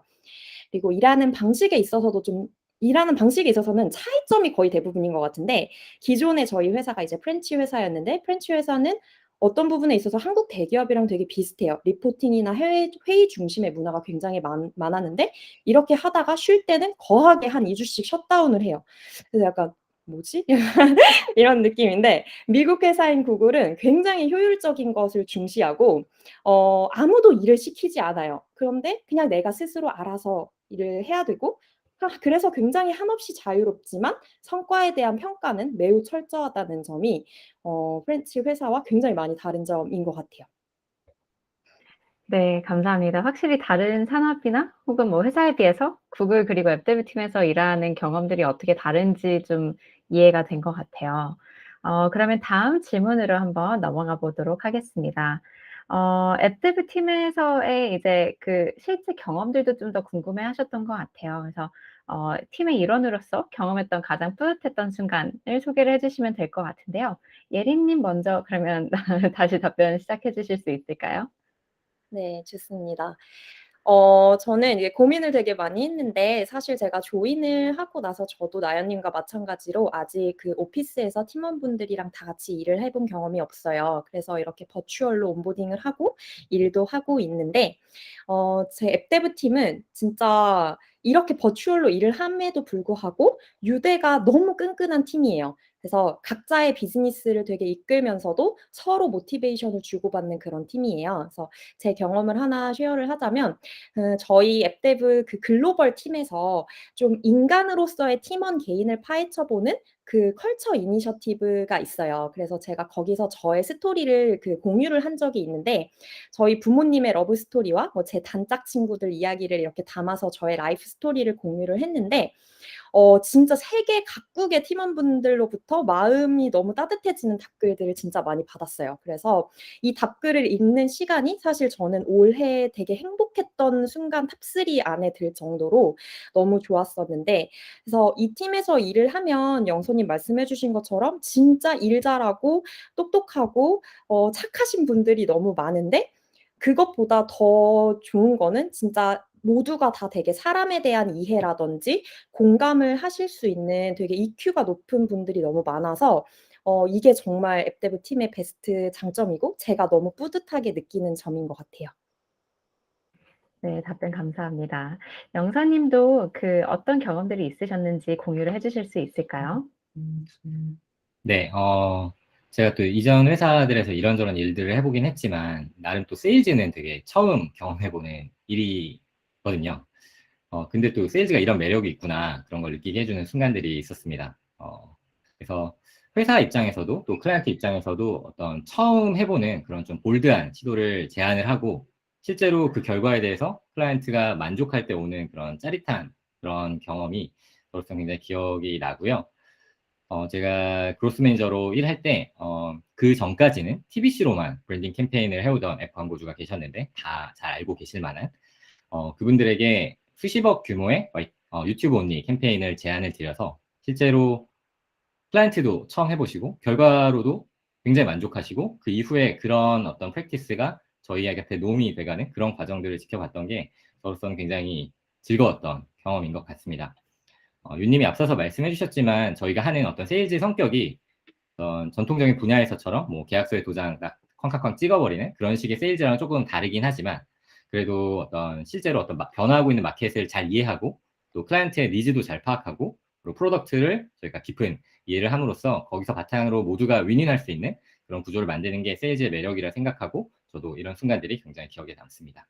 그리고 일하는 방식에 있어서는 차이점이 거의 대부분인 것 같은데 기존에 저희 회사가 이제 프렌치 회사였는데 프렌치 회사는 어떤 부분에 있어서 한국 대기업이랑 되게 비슷해요. 리포팅이나 회의 중심의 문화가 굉장히 많았는데 이렇게 하다가 쉴 때는 거하게 한 2주씩 셧다운을 해요. 그래서 약간 뭐지? 이런 느낌인데 미국 회사인 구글은 굉장히 효율적인 것을 중시하고 아무도 일을 시키지 않아요. 그런데 그냥 내가 스스로 알아서 일을 해야 되고 그래서 굉장히 한없이 자유롭지만 성과에 대한 평가는 매우 철저하다는 점이 프렌치 회사와 굉장히 많이 다른 점인 것 같아요. 네, 감사합니다. 확실히 다른 산업이나 혹은 뭐 회사에 비해서 구글 그리고 앱데브 팀에서 일하는 경험들이 어떻게 다른지 좀 이해가 된 것 같아요. 그러면 다음 질문으로 한번 넘어가 보도록 하겠습니다. 앱데브 팀에서의 이제 그 실제 경험들도 좀 더 궁금해 하셨던 것 같아요. 그래서 팀의 일원으로서 경험했던 가장 뿌듯했던 순간을 소개를 해주시면 될 것 같은데요. 예린님 먼저 그러면 다시 답변 시작해 주실 수 있을까요? 네, 좋습니다. 저는 이게 고민을 되게 많이 했는데 사실 제가 조인을 하고 나서 저도 나연님과 마찬가지로 아직 그 오피스에서 팀원분들이랑 다 같이 일을 해본 경험이 없어요. 그래서 이렇게 버추얼로 온보딩을 하고 일도 하고 있는데 제 앱데브 팀은 진짜 이렇게 버추얼로 일을 함에도 불구하고 유대가 너무 끈끈한 팀이에요. 그래서 각자의 비즈니스를 되게 이끌면서도 서로 모티베이션을 주고받는 그런 팀이에요. 그래서 제 경험을 하나 쉐어를 하자면 저희 앱데브 그 글로벌 팀에서 좀 인간으로서의 팀원 개인을 파헤쳐보는 그 컬처 이니셔티브가 있어요. 그래서 제가 거기서 저의 스토리를 그 공유를 한 적이 있는데 저희 부모님의 러브 스토리와 뭐 제 단짝 친구들 이야기를 이렇게 담아서 저의 라이프 스토리를 공유를 했는데 진짜 세계 각국의 팀원분들로부터 마음이 너무 따뜻해지는 답글들을 진짜 많이 받았어요. 그래서 이 답글을 읽는 시간이 사실 저는 올해 되게 행복했던 순간 탑3 안에 들 정도로 너무 좋았었는데 그래서 이 팀에서 일을 하면 영소님 말씀해 주신 것처럼 진짜 일 잘하고 똑똑하고 착하신 분들이 너무 많은데 그것보다 더 좋은 거는 진짜 모두가 다 되게 사람에 대한 이해라든지 공감을 하실 수 있는 되게 EQ가 높은 분들이 너무 많아서 이게 정말 앱데브 팀의 베스트 장점이고 제가 너무 뿌듯하게 느끼는 점인 것 같아요. 네, 답변 감사합니다. 영서님도 그 어떤 경험들이 있으셨는지 공유를 해주실 수 있을까요? 네, 제가 또 이전 회사들에서 이런저런 일들을 해보긴 했지만, 나름 또 세일즈는 되게 처음 경험해보는 일이거든요. 근데 또 세일즈가 이런 매력이 있구나, 그런 걸 느끼게 해주는 순간들이 있었습니다. 그래서 회사 입장에서도 또 클라이언트 입장에서도 어떤 처음 해보는 그런 좀 볼드한 시도를 제안을 하고, 실제로 그 결과에 대해서 클라이언트가 만족할 때 오는 그런 짜릿한 그런 경험이 저로서 굉장히 기억이 나고요. 제가 그로스 매니저로 일할 때, 그 전까지는 TBC로만 브랜딩 캠페인을 해오던 앱 광고주가 계셨는데, 다 잘 알고 계실 만한, 그분들에게 수십억 규모의 유튜브 온리 캠페인을 제안을 드려서, 실제로 클라이언트도 처음 해보시고 결과로도 굉장히 만족하시고 그 이후에 그런 어떤 프랙티스가 저희 곁에 놈이 돼가는 그런 과정들을 지켜봤던 게 저로서는 굉장히 즐거웠던 경험인 것 같습니다. 윤님이 앞서서 말씀해 주셨지만 저희가 하는 어떤 세일즈 성격이 어떤 전통적인 분야에서처럼 뭐 계약서에 도장 딱 쾅쾅쾅 찍어버리는 그런 식의 세일즈랑 조금 다르긴 하지만 그래도 어떤 실제로 어떤 변화하고 있는 마켓을 잘 이해하고 또 클라이언트의 니즈도 잘 파악하고 그리고 프로덕트를 저희가 깊은 이해를 함으로써 거기서 바탕으로 모두가 윈윈할 수 있는 그런 구조를 만드는 게 세일즈의 매력이라 생각하고 저도 이런 순간들이 굉장히 기억에 남습니다.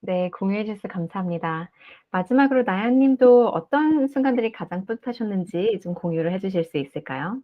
네, 공유해 주셔서 감사합니다. 마지막으로 나연 님도 어떤 순간들이 가장 뿌듯하셨는지 좀 공유를 해 주실 수 있을까요?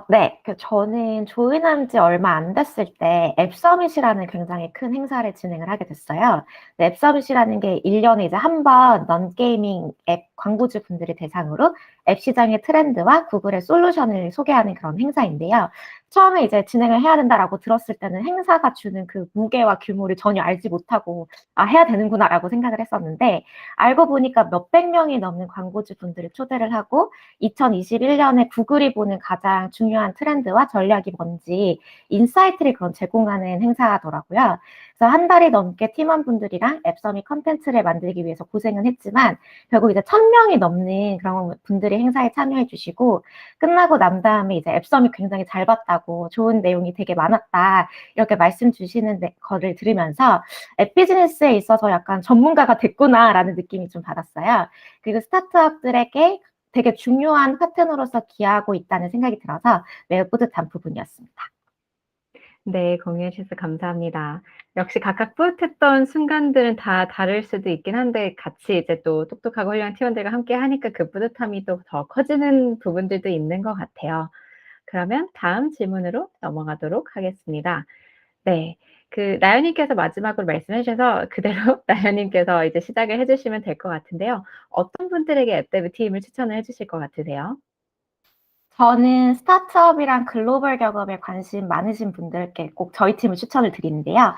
네. 저는 조인한 지 얼마 안 됐을 때 앱 서밋이라는 굉장히 큰 행사를 진행을 하게 됐어요. 앱 서밋이라는 게 1년에 이제 한 번 non-게이밍 앱 광고주 분들을 대상으로 앱 시장의 트렌드와 구글의 솔루션을 소개하는 그런 행사인데요. 처음에 이제 진행을 해야 된다라고 들었을 때는 행사가 주는 그 무게와 규모를 전혀 알지 못하고 '아 해야 되는구나.'라고 생각을 했었는데 알고 보니까 몇백 명이 넘는 광고주 분들을 초대를 하고 2021년에 구글이 보는 가장 중요한 트렌드와 전략이 뭔지 인사이트를 그런 제공하는 행사더라고요. 그래서 한 달이 넘게 팀원분들이랑 앱 서밋 컨텐츠를 만들기 위해서 고생은 했지만 결국 이제 1,000명이 넘는 그런 분들이 행사에 참여해 주시고 끝나고 난 다음에 이제 앱 서밋 굉장히 잘 봤다고 좋은 내용이 되게 많았다 이렇게 말씀 주시는 거를 들으면서 앱 비즈니스에 있어서 약간 전문가가 됐구나라는 느낌이 좀 받았어요. 그리고 스타트업들에게 되게 중요한 파트너로서 기여하고 있다는 생각이 들어서 매우 뿌듯한 부분이었습니다. 네, 공유해 주셔서 감사합니다. 역시 각각 뿌듯했던 순간들은 다 다를 수도 있긴 한데 같이 이제 또 똑똑하고 훌륭한 팀원들과 함께 하니까 그 뿌듯함이 또 더 커지는 부분들도 있는 것 같아요. 그러면 다음 질문으로 넘어가도록 하겠습니다. 네. 나연 님께서 마지막으로 말씀해 주셔서 그대로 나연 님께서 이제 시작을 해 주시면 될 것 같은데요. 어떤 분들에게 앱 데브 팀을 추천을 해 주실 것 같으세요? 저는 스타트업이랑 글로벌 경험에 관심 많으신 분들께 꼭 저희 팀을 추천을 드리는데요.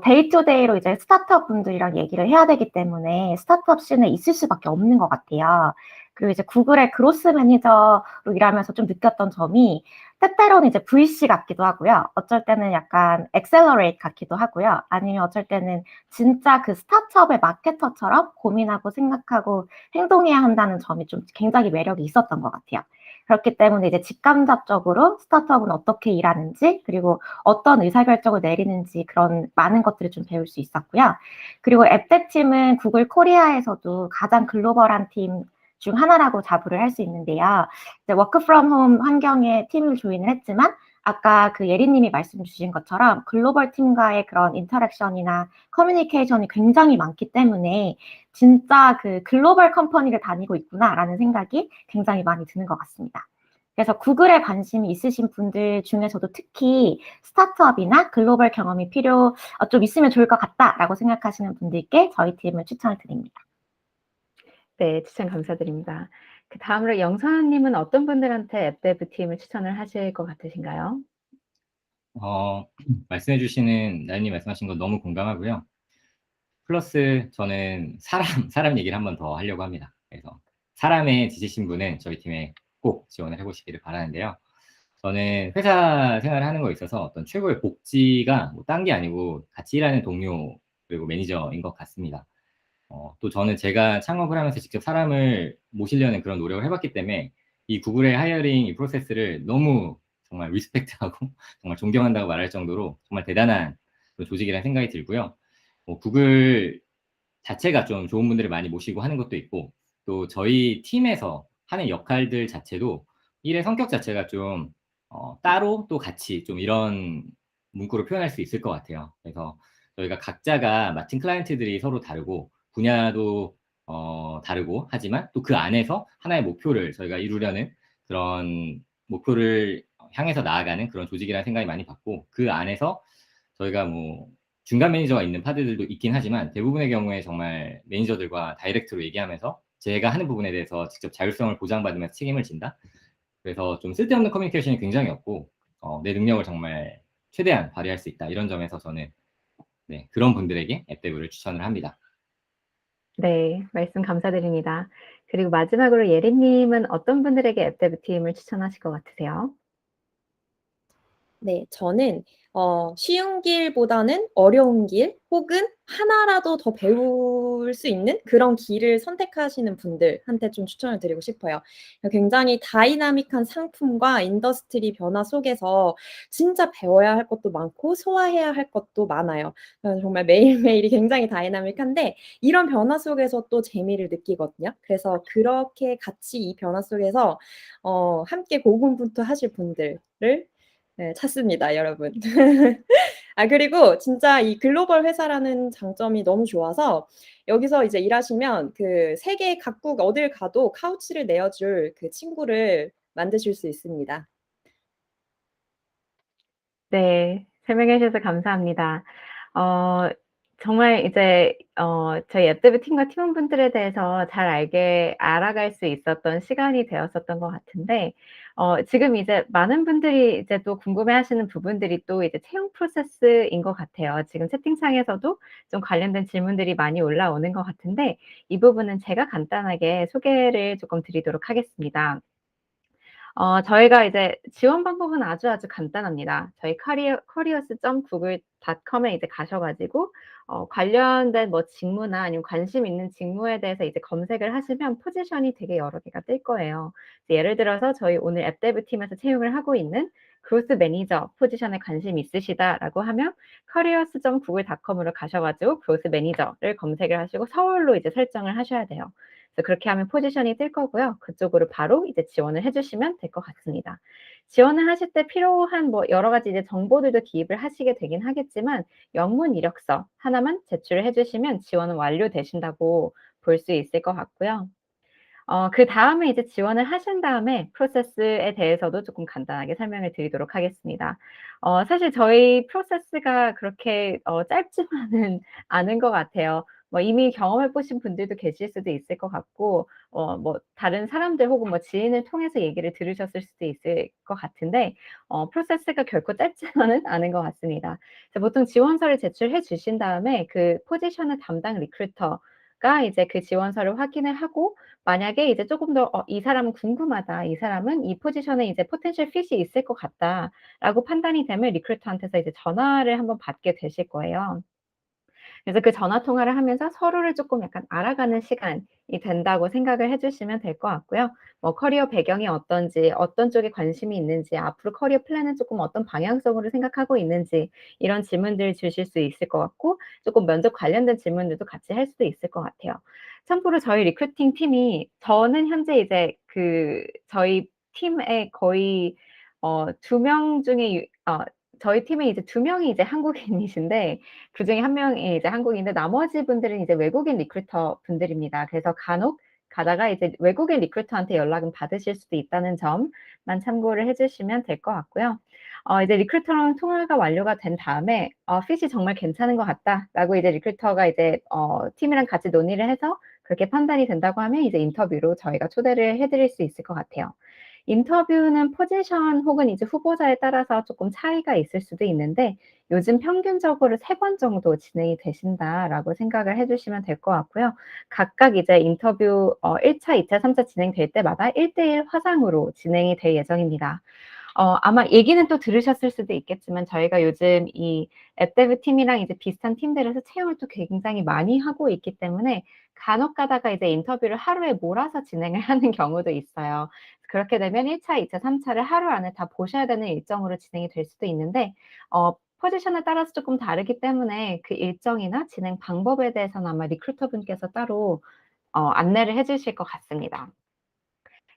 데이 투 데이로 이제 스타트업 분들이랑 얘기를 해야 되기 때문에 스타트업 씬에 있을 수밖에 없는 것 같아요. 그리고 이제 구글의 그로스 매니저로 일하면서 좀 느꼈던 점이 때때로는 이제 VC 같기도 하고요. 어쩔 때는 약간 엑셀러레이트 같기도 하고요. 아니면 어쩔 때는 진짜 그 스타트업의 마케터처럼 고민하고 생각하고 행동해야 한다는 점이 좀 굉장히 매력이 있었던 것 같아요. 그렇기 때문에 이제 직감잡적으로 스타트업은 어떻게 일하는지 그리고 어떤 의사결정을 내리는지 그런 많은 것들을 좀 배울 수 있었고요. 그리고 앱덱 팀은 구글 코리아에서도 가장 글로벌한 팀 중 하나라고 자부를 할 수 있는데요. 이제 워크 프롬 홈 환경에 팀을 조인을 했지만 아까 그 예리님이 말씀 주신 것처럼 글로벌 팀과의 그런 인터랙션이나 커뮤니케이션이 굉장히 많기 때문에 진짜 그 글로벌 컴퍼니를 다니고 있구나라는 생각이 굉장히 많이 드는 것 같습니다. 그래서 구글에 관심이 있으신 분들 중에서도 특히 스타트업이나 글로벌 경험이 좀 있으면 좋을 것 같다라고 생각하시는 분들께 저희 팀을 추천을 드립니다. 네, 추천 감사드립니다. 다음으로 영선 님은 어떤 분들한테 앱 데브 팀을 추천을 하실 것 같으신가요? 말씀해 주시는 나연님 말씀하신 거 너무 공감하고요. 플러스 저는 사람 얘기를 한 번 더 하려고 합니다. 그래서 사람에 지치신 분은 저희 팀에 꼭 지원을 해보시기를 바라는데요. 저는 회사 생활을 하는 거에 있어서 어떤 최고의 복지가 뭐 딴 게 아니고 같이 일하는 동료 그리고 매니저인 것 같습니다. 또 저는 제가 창업을 하면서 직접 사람을 모시려는 그런 노력을 해봤기 때문에 이 구글의 하이어링 이 프로세스를 너무 정말 리스펙트하고 정말 존경한다고 말할 정도로 정말 대단한 조직이라는 생각이 들고요. 구글 자체가 좀 좋은 분들을 많이 모시고 하는 것도 있고 또 저희 팀에서 하는 역할들 자체도 일의 성격 자체가 좀 따로 또 같이 좀 이런 문구로 표현할 수 있을 것 같아요. 그래서 저희가 각자가 맡은 클라이언트들이 서로 다르고 분야도 다르고 하지만 또 그 안에서 하나의 목표를 저희가 이루려는 그런 목표를 향해서 나아가는 그런 조직이라는 생각이 많이 받고 그 안에서 저희가 뭐 중간 매니저가 있는 파트들도 있긴 하지만 대부분의 경우에 정말 매니저들과 다이렉트로 얘기하면서 제가 하는 부분에 대해서 직접 자율성을 보장받으면서 책임을 진다. 그래서 좀 쓸데없는 커뮤니케이션이 굉장히 없고 내 능력을 정말 최대한 발휘할 수 있다. 이런 점에서 저는 그런 분들에게 앱데브를 추천을 합니다. 네, 말씀 감사드립니다. 그리고 마지막으로 예린님은 어떤 분들에게 앱데브 팀을 추천하실 것 같으세요? 네, 저는 쉬운 길보다는 어려운 길 혹은 하나라도 더 배울 수 있는 그런 길을 선택하시는 분들한테 좀 추천을 드리고 싶어요. 굉장히 다이나믹한 상품과 인더스트리 변화 속에서 진짜 배워야 할 것도 많고 소화해야 할 것도 많아요. 정말 매일매일이 굉장히 다이나믹한데 이런 변화 속에서 또 재미를 느끼거든요. 그래서 그렇게 같이 이 변화 속에서 함께 고군분투하실 분들을 네, 찾습니다, 여러분. 그리고 진짜 이 글로벌 회사라는 장점이 너무 좋아서 여기서 이제 일하시면 그 세계 각국 어딜 가도 카우치를 내어줄 그 친구를 만드실 수 있습니다. 네, 설명해 주셔서 감사합니다. 정말 이제 저희 앱데브 팀과 팀원분들에 대해서 잘 알아갈 수 있었던 시간이 되었었던 것 같은데, 지금 이제 많은 분들이 이제 또 궁금해하시는 부분들이 또 이제 채용 프로세스인 것 같아요. 지금 채팅창에서도 좀 관련된 질문들이 많이 올라오는 것 같은데, 이 부분은 제가 간단하게 소개를 조금 드리도록 하겠습니다. 저희가 이제 지원 방법은 아주 간단합니다. 저희 careers.google.com에 이제 가셔 가지고 관련된 뭐 직무나 아니면 관심 있는 직무에 대해서 이제 검색을 하시면 포지션이 되게 여러 개가 뜰 거예요. 예를 들어서 저희 오늘 앱데브 팀에서 채용을 하고 있는 그로스 매니저 포지션에 관심 있으시다라고 하면 careers.google.com으로 가셔 가지고 그로스 매니저를 검색을 하시고 서울로 이제 설정을 하셔야 돼요. 그래서 그렇게 하면 포지션이 뜰 거고요. 그쪽으로 바로 이제 지원을 해 주시면 될 것 같습니다. 지원을 하실 때 필요한 뭐 여러 가지 이제 정보들도 기입을 하시게 되긴 하겠지만 영문 이력서 하나만 제출을 해 주시면 지원은 완료되신다고 볼 수 있을 것 같고요. 그다음에 이제 지원을 하신 다음에 프로세스에 대해서도 조금 간단하게 설명을 드리도록 하겠습니다. 사실 저희 프로세스가 그렇게 짧지만은 않은 것 같아요. 뭐 이미 경험해 보신 분들도 계실 수도 있을 것 같고 뭐 다른 사람들 혹은 뭐 지인을 통해서 얘기를 들으셨을 수도 있을 것 같은데 프로세스가 결코 짧지만은 않은 것 같습니다. 그래서 보통 지원서를 제출해 주신 다음에 그 포지션의 담당 리크루터가 이제 그 지원서를 확인을 하고 만약에 이제 조금 더 '이 사람은 궁금하다. 이 사람은 이 포지션에 이제 포텐셜 핏이 있을 것 같다.'라고 판단이 되면 리크루터한테서 이제 전화를 한번 받게 되실 거예요. 그래서 그 전화 통화를 하면서 서로를 조금 약간 알아가는 시간이 된다고 생각을 해 주시면 될 것 같고요. 뭐 커리어 배경이 어떤지, 어떤 쪽에 관심이 있는지, 앞으로 커리어 플랜은 조금 어떤 방향성으로 생각하고 있는지 이런 질문들 주실 수 있을 것 같고 조금 면접 관련된 질문들도 같이 할 수도 있을 것 같아요. 참고로 저희 리크루팅 팀이 저는 현재 이제 저희 팀의 거의 2명 중에 저희 팀에 이제 2 명이 이제 한국인이신데 그중에 1 명이 이제 한국인인데 나머지 분들은 이제 외국인 리크루터 분들입니다. 그래서 간혹 가다가 이제 외국인 리크루터한테 연락은 받으실 수도 있다는 점만 참고를 해 주시면 될 것 같고요. 이제 리크루터랑 통화가 완료가 된 다음에 "핏이 정말 괜찮은 것 같다."라고 이제 리크루터가 이제 팀이랑 같이 논의를 해서 그렇게 판단이 된다고 하면 이제 인터뷰로 저희가 초대를 해 드릴 수 있을 것 같아요. 인터뷰는 포지션 혹은 이제 후보자에 따라서 조금 차이가 있을 수도 있는데 요즘 평균적으로 3번 정도 진행이 되신다라고 생각을 해 주시면 될 것 같고요. 각각 이제 인터뷰 1 차, 2 차, 3차 진행될 때마다 1대1 화상으로 진행이 될 예정입니다. 아마 얘기는 또 들으셨을 수도 있겠지만 저희가 요즘 이 앱데브 팀이랑 이제 비슷한 팀들에서 채용을 또 굉장히 많이 하고 있기 때문에 간혹 가다가 이제 인터뷰를 하루에 몰아서 진행을 하는 경우도 있어요. 그렇게 되면 1 차, 2 차, 3 차를 하루 안에 다 보셔야 되는 일정으로 진행이 될 수도 있는데 포지션에 따라서 쪼끔 다르기 때문에 그 일정이나 진행 방법에 대해서는 아마 리크루터 분께서 따로 안내를 해 주실 것 같습니다.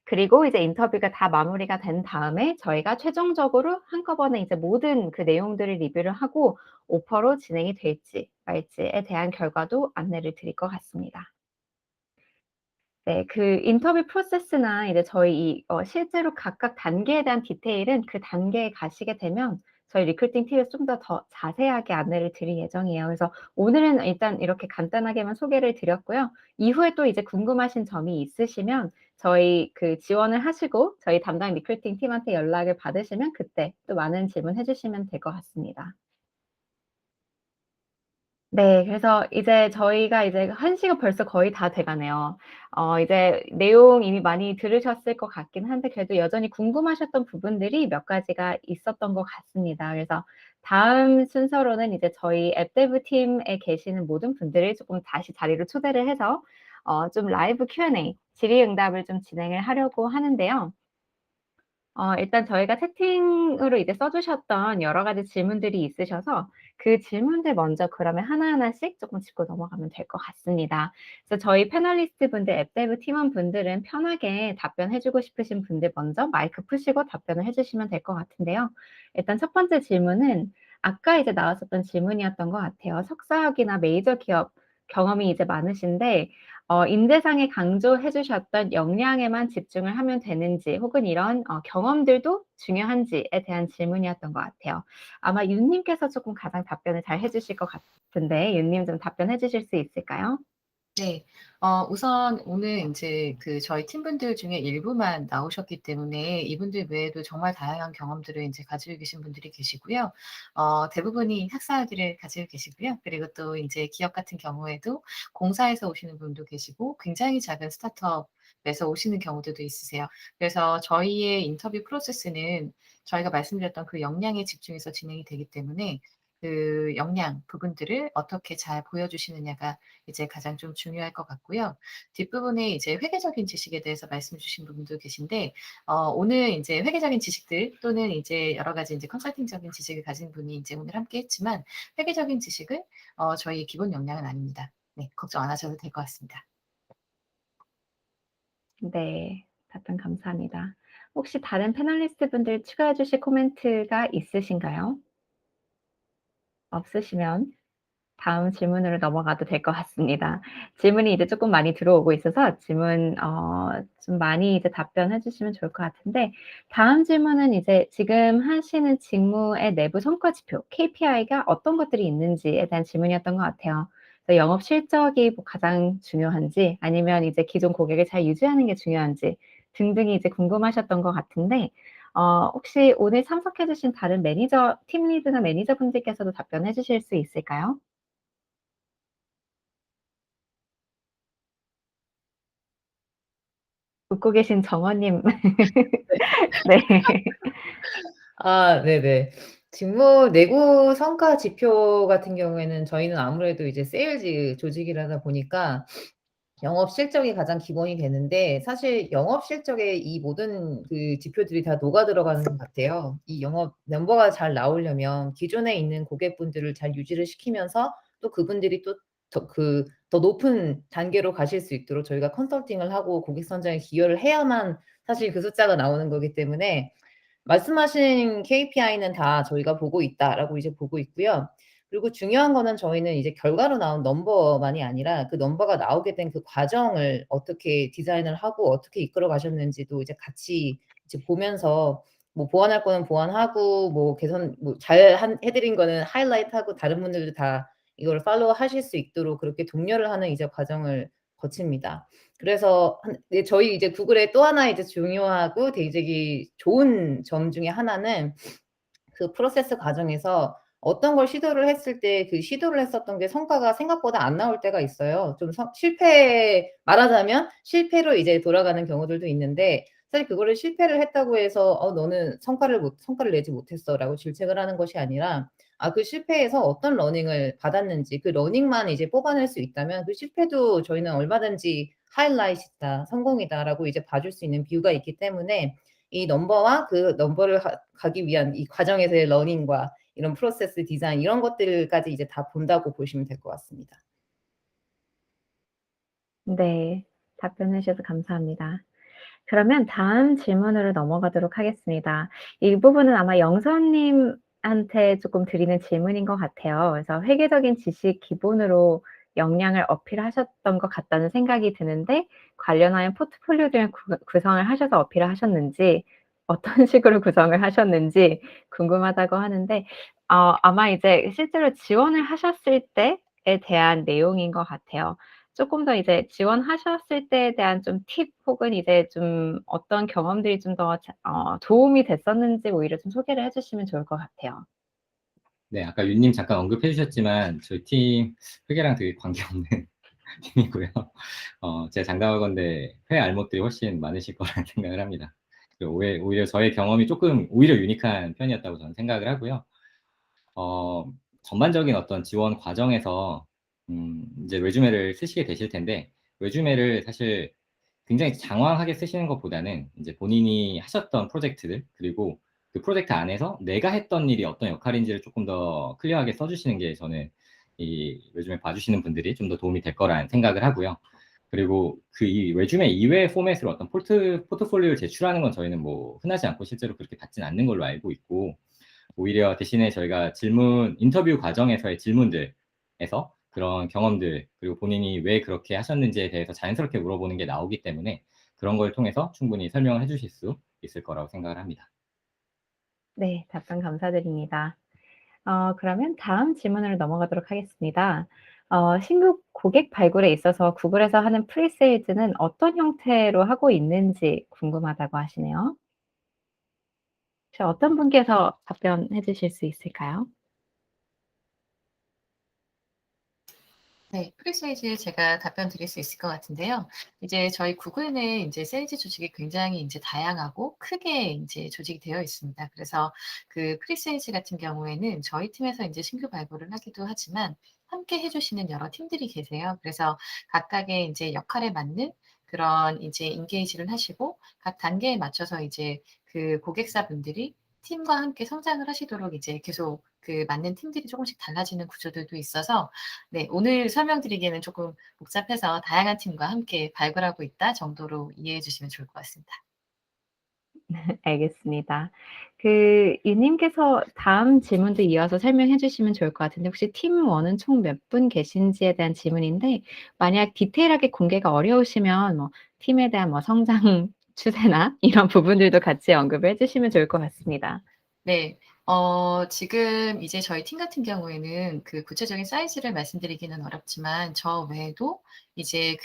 그리고 이제 인터뷰가 다 마무리가 된 다음에 저희가 최종적으로 한꺼번에 이제 모든 그 내용들을 리뷰를 하고 오퍼로 진행이 될지 말지에 대한 결과도 안내를 드릴 것 같습니다. 네. 그 인터뷰 프로세스나 이제 저희 실제로 각각 단계에 대한 디테일은 그 단계에 가시게 되면 저희 리크루팅 팀에서 좀 더 자세하게 안내를 드릴 예정이에요. 그래서 오늘은 일단 이렇게 간단하게만 소개를 드렸고요. 이후에 또 이제 궁금하신 점이 있으시면 저희 지원을 하시고 저희 담당 리크루팅 팀한테 연락을 받으시면 그때 또 많은 질문해 주시면 될 것 같습니다. 네. 그래서 이제 저희가 이제 1시가 벌써 거의 다 돼 가네요. 이제 내용 이미 많이 들으셨을 것 같긴 한데 그래도 여전히 궁금하셨던 부분들이 몇 가지가 있었던 것 같습니다. 그래서 다음 순서로는 이제 저희 앱 데브 팀에 계시는 모든 분들을 조금 다시 자리로 초대를 해서 좀 라이브 Q&A 질의응답을 좀 진행을 하려고 하는데요. 일단 저희가 채팅으로 이제 써 주셨던 여러 가지 질문들이 있으셔서 그 질문들 먼저 그러면 하나하나씩 쪼끔 짚고 넘어가면 될 것 같습니다. 그래서 저희 패널리스트 분들, 앱 데브 팀원분들은 편하게 답변해 주고 싶으신 분들 먼저 마이크 푸시고 답변을 해 주시면 될 것 같은데요. 일단 첫 번째 질문은 아까 이제 나왔었던 질문이었던 것 같아요. 석사학위나 메이저 기업 경험이 이제 많으신데 인재상에 강조해 주셨던 역량에만 집중을 하면 되는지 혹은 이런 경험들도 중요한지에 대한 질문이었던 것 같아요. 아마 윤 님께서 쪼끔 가장 답변을 잘 해 주실 것 같은데 윤 님 좀 답변해 주실 수 있을까요? 네. 우선 오늘 인제 저희 팀분들 중에 일부만 나오셨기 때문에 이분들 외에도 정말 다양한 경험들을 인제 가지고 계신 분들이 계시고요. 대부분이 학사학위를 가지고 계시고요. 그리고 또 인제 기업 같은 경우에도 공사에서 오시는 분도 계시고 굉장히 작은 스타트업에서 오시는 경우들도 있으세요. 그래서 저희의 인터뷰 프로세스는 저희가 말씀드렸던 그 역량에 집중해서 진행이 되기 때문에 그 역량 부분들을 어떻게 잘 보여주시느냐가 이제 가장 좀 중요할 것 같고요. 뒷부분에 이제 회계적인 지식에 대해서 말씀 주신 부분도 계신데 오늘 인제 회계적인 지식들 또는 이제 여러 가지 인제 컨설팅적인 지식을 가진 분이 인제 오늘 함께 했지만 회계적인 지식은 저희의 기본 역량은 아닙니다. 네. 걱정 안 하셔도 될 것 같습니다. 네. 답변 감사합니다. 혹시 다른 패널리스트 분들 추가해 주실 코멘트가 있으신가요? 없으시면 다음 질문으로 넘어가도 될 것 같습니다. 질문이 이제 쪼끔 많이 들어오고 있어서 질문 좀 많이 이제 답변해 주시면 좋을 것 같은데 다음 질문은 이제 지금 하시는 직무의 내부 성과 지표 KPI가 어떤 것들이 있는지에 대한 질문이었던 것 같아요. 그래서 영업 실적이 뭐 가장 중요한지 아니면 이제 기존 고객을 잘 유지하는 게 중요한지 등등이 이제 궁금하셨던 것 같은데 혹시 오늘 참석해 주신 다른 매니저 팀 리드나 매니저분들께서도 답변해 주실 수 있을까요? 웃고 계신 정원 님. 네. 네네. 직무 내부 성과 지표 같은 경우에는 저희는 아무래도 이제 세일즈 조직이라다 보니까 영업 실적이 가장 기본이 되는데 사실 영업 실적에 이 모든 그 지표들이 다 녹아 들어가는 것 같아요. 이 영업 넘버가 잘 나오려면 기존에 있는 고객분들을 잘 유지를 시키면서 또 그분들이 또 더 높은 단계로 가실 수 있도록 저희가 컨설팅을 하고 고객 선정에 기여를 해야만 사실 그 숫자가 나오는 거기 때문에 말씀하신 KPI는 다 저희가 보고 있다라고 이제 보고 있고요. 그리고 중요한 거는 저희는 이제 결과로 나온 넘버만이 아니라 그 넘버가 나오게 된 그 과정을 어떻게 디자인을 하고 어떻게 이끌어 가셨는지도 이제 같이 이제 보면서 뭐 보완할 거는 보완하고 뭐 개선 뭐 해 드린 거는 하이라이트하고 다른 분들도 다 이걸 팔로우 하실 수 있도록 그렇게 독려를 하는 이제 과정을 거칩니다. 그래서 네, 저희 이제 구글의 또 하나 이제 중요하고 되게 좋은 점 중에 하나는 그 프로세스 과정에서 어떤 걸 시도를 했을 때 그 시도를 했었던 게 성과가 생각보다 안 나올 때가 있어요. 좀 말하자면 실패로 이제 돌아가는 경우들도 있는데 사실 그거를 실패를 했다고 해서 너는 성과를 내지 못했어."라고 질책을 하는 것이 아니라 그 실패에서 어떤 러닝을 받았는지 그 러닝만 이제 뽑아낼 수 있다면 그 실패도 저희는 얼마든지 하이라이트다, 성공이다라고 이제 봐줄 수 있는 뷰가 있기 때문에 이 넘버와 그 넘버를 가기 위한 이 과정에서의 러닝과 이런 프로세스 디자인 이런 것들까지 이제 다 본다고 보시면 될 것 같습니다. 네. 답변해 주셔서 감사합니다. 그러면 다음 질문으로 넘어가도록 하겠습니다. 이 부분은 아마 영선 님한테 쪼끔 드리는 질문인 것 같아요. 그래서 회계적인 지식 기본으로 역량을 어필하셨던 것 같다는 생각이 드는데 관련하여 포트폴리오 등을 구성을 하셔서 어필을 하셨는지 어떤 식으로 구성을 하셨는지 궁금하다고 하는데 아마 이제 실제로 지원을 하셨을 때에 대한 내용인 것 같아요. 쪼끔 더 이제 지원하셨을 때에 대한 좀 팁 혹은 이제 좀 어떤 경험들이 좀 더 도움이 됐었는지 오히려 좀 소개를 해 주시면 좋을 것 같아요. 네, 아까 윤님 잠깐 언급해 주셨지만 저희 팀 회계랑 되게 관계없는 팀이고요. 제가 장담하건대 회 알못들이 훨씬 많으실 거라는 생각을 합니다. 오히려 저의 경험이 조금 오히려 유니크한 편이었다고 저는 생각을 하고요. 전반적인 어떤 지원 과정에서 이제 레주메를 쓰시게 되실 텐데 레주메를 사실 굉장히 장황하게 쓰시는 것보다는 이제 본인이 하셨던 프로젝트들 그리고 그 프로젝트 안에서 내가 했던 일이 어떤 역할인지를 조금 더 클리어하게 써주시는 게 저는 이 레주메 봐주시는 분들이 좀 더 도움이 될 거라는 생각을 하고요. 그리고 그 이 레주메 이외의 포맷으로 어떤 포트폴리오를 제출하는 건 저희는 뭐 흔하지 않고 실제로 그렇게 받진 않는 걸로 알고 있고 오히려 대신에 저희가 인터뷰 과정에서의 질문들에서 그런 경험들, 그리고 본인이 왜 그렇게 하셨는지에 대해서 자연스럽게 물어보는 게 나오기 때문에 그런 걸 통해서 충분히 설명을 해주실 수 있을 거라고 생각을 합니다. 네, 답변 감사드립니다. 그러면 다음 질문으로 넘어가도록 하겠습니다. 신규 고객 발굴에 있어서 구글에서 하는 프리세일즈는 어떤 형태로 하고 있는지 궁금하다고 하시네요. 혹시 어떤 분께서 답변해 주실 수 있을까요? 네, 프리세일즈 제가 답변 드릴 수 있을 것 같은데요. 이제 저희 구글 내 이제 세일즈 조직이 굉장히 이제 다양하고 크게 이제 조직이 되어 있습니다. 그래서 그 프리세일즈 같은 경우에는 저희 팀에서 이제 신규 발굴을 하기도 하지만 함께 해주시는 여러 팀들이 계세요. 그래서 각각의 이제 역할에 맞는 그런 이제 인게이지를 하시고 각 단계에 맞춰서 이제 그 고객사분들이 팀과 함께 성장을 하시도록 이제 계속 그 맞는 팀들이 조금씩 달라지는 구조들도 있어서 네, 오늘 설명드리기에는 조금 복잡해서 다양한 팀과 함께 발굴하고 있다 정도로 이해해 주시면 좋을 것 같습니다. 알겠습니다. 유님께서 다음 질문도 이어서 설명해 주시면 좋을 것 같은데 혹시 팀원은 총 몇 분 계신지에 대한 질문인데 만약 디테일하게 공개가 어려우시면 뭐 팀에 대한 뭐 성장 추세나 이런 부분들도 같이 언급을 해 주시면 좋을 것 같습니다. 네. 지금 이제 저희 팀 같은 경우에는 그 구체적인 사이즈를 말씀드리기는 어렵지만 저 외에도 이제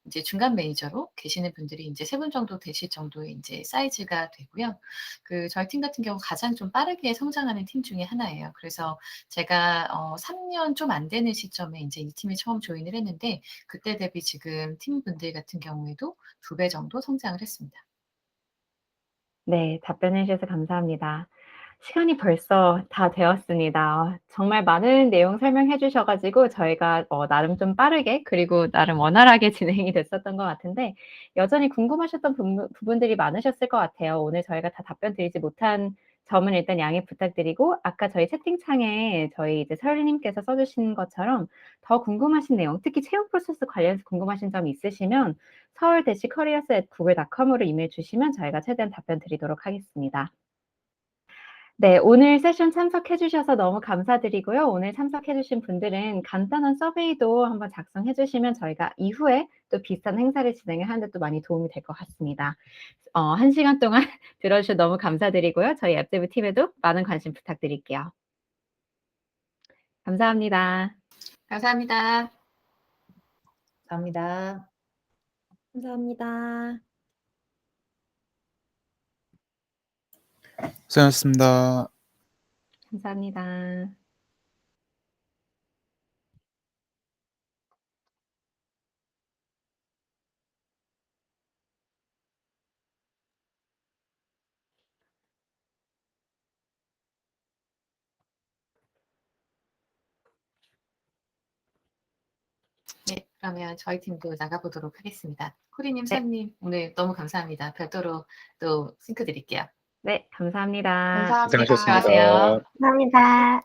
이제 중간 매니저로 계시는 분들이 이제 3분 정도 되실 정도의 이제 사이즈가 되고요. 저희 팀 같은 경우 가장 좀 빠르게 성장하는 팀 중에 하나예요. 그래서 제가 3년 좀 안 되는 시점에 이제 이 팀에 처음 조인을 했는데 그때 대비 지금 팀분들 같은 경우에도 2배 정도 성장을 했습니다. 네. 답변해 주셔서 감사합니다. 시간이 벌써 다 되었습니다. 정말 많은 내용 설명해 주셔 가지고 저희가 나름 좀 빠르게 그리고 나름 원활하게 진행이 됐었던 것 같은데 여전히 궁금하셨던 부분들이 많으셨을 것 같아요. 오늘 저희가 다 답변 드리지 못한 점은 일단 양해 부탁드리고 아까 저희 채팅창에 저희 이제 서울님께서 써 주신 것처럼 더 궁금하신 내용, 특히 채용 프로세스 관련해서 궁금하신 점이 있으시면 seoul-careers@google.com으로 이메일 주시면 저희가 최대한 답변 드리도록 하겠습니다. 네, 오늘 세션 참석해 주셔서 너무 감사드리고요. 오늘 참석해 주신 분들은 간단한 서베이도 한번 작성해 주시면 저희가 이후에 또 비슷한 행사를 진행을 하는 데 또 많이 도움이 될 것 같습니다. 1시간 동안 들어 주셔서 너무 감사드리고요. 저희 앱데브 팀에도 많은 관심 부탁드릴게요. 감사합니다. 감사합니다. 감사합니다. 감사합니다. 고생하셨습니다. 감사합니다. 네, 그러면 저희 팀도 나가보도록 하겠습니다. 코리님, 네. 선님, 오늘 너무 감사합니다. 별도로 또 싱크 드릴게요. 네, 감사합니다. 고생하셨습니다. 들어가세요. 감사합니다.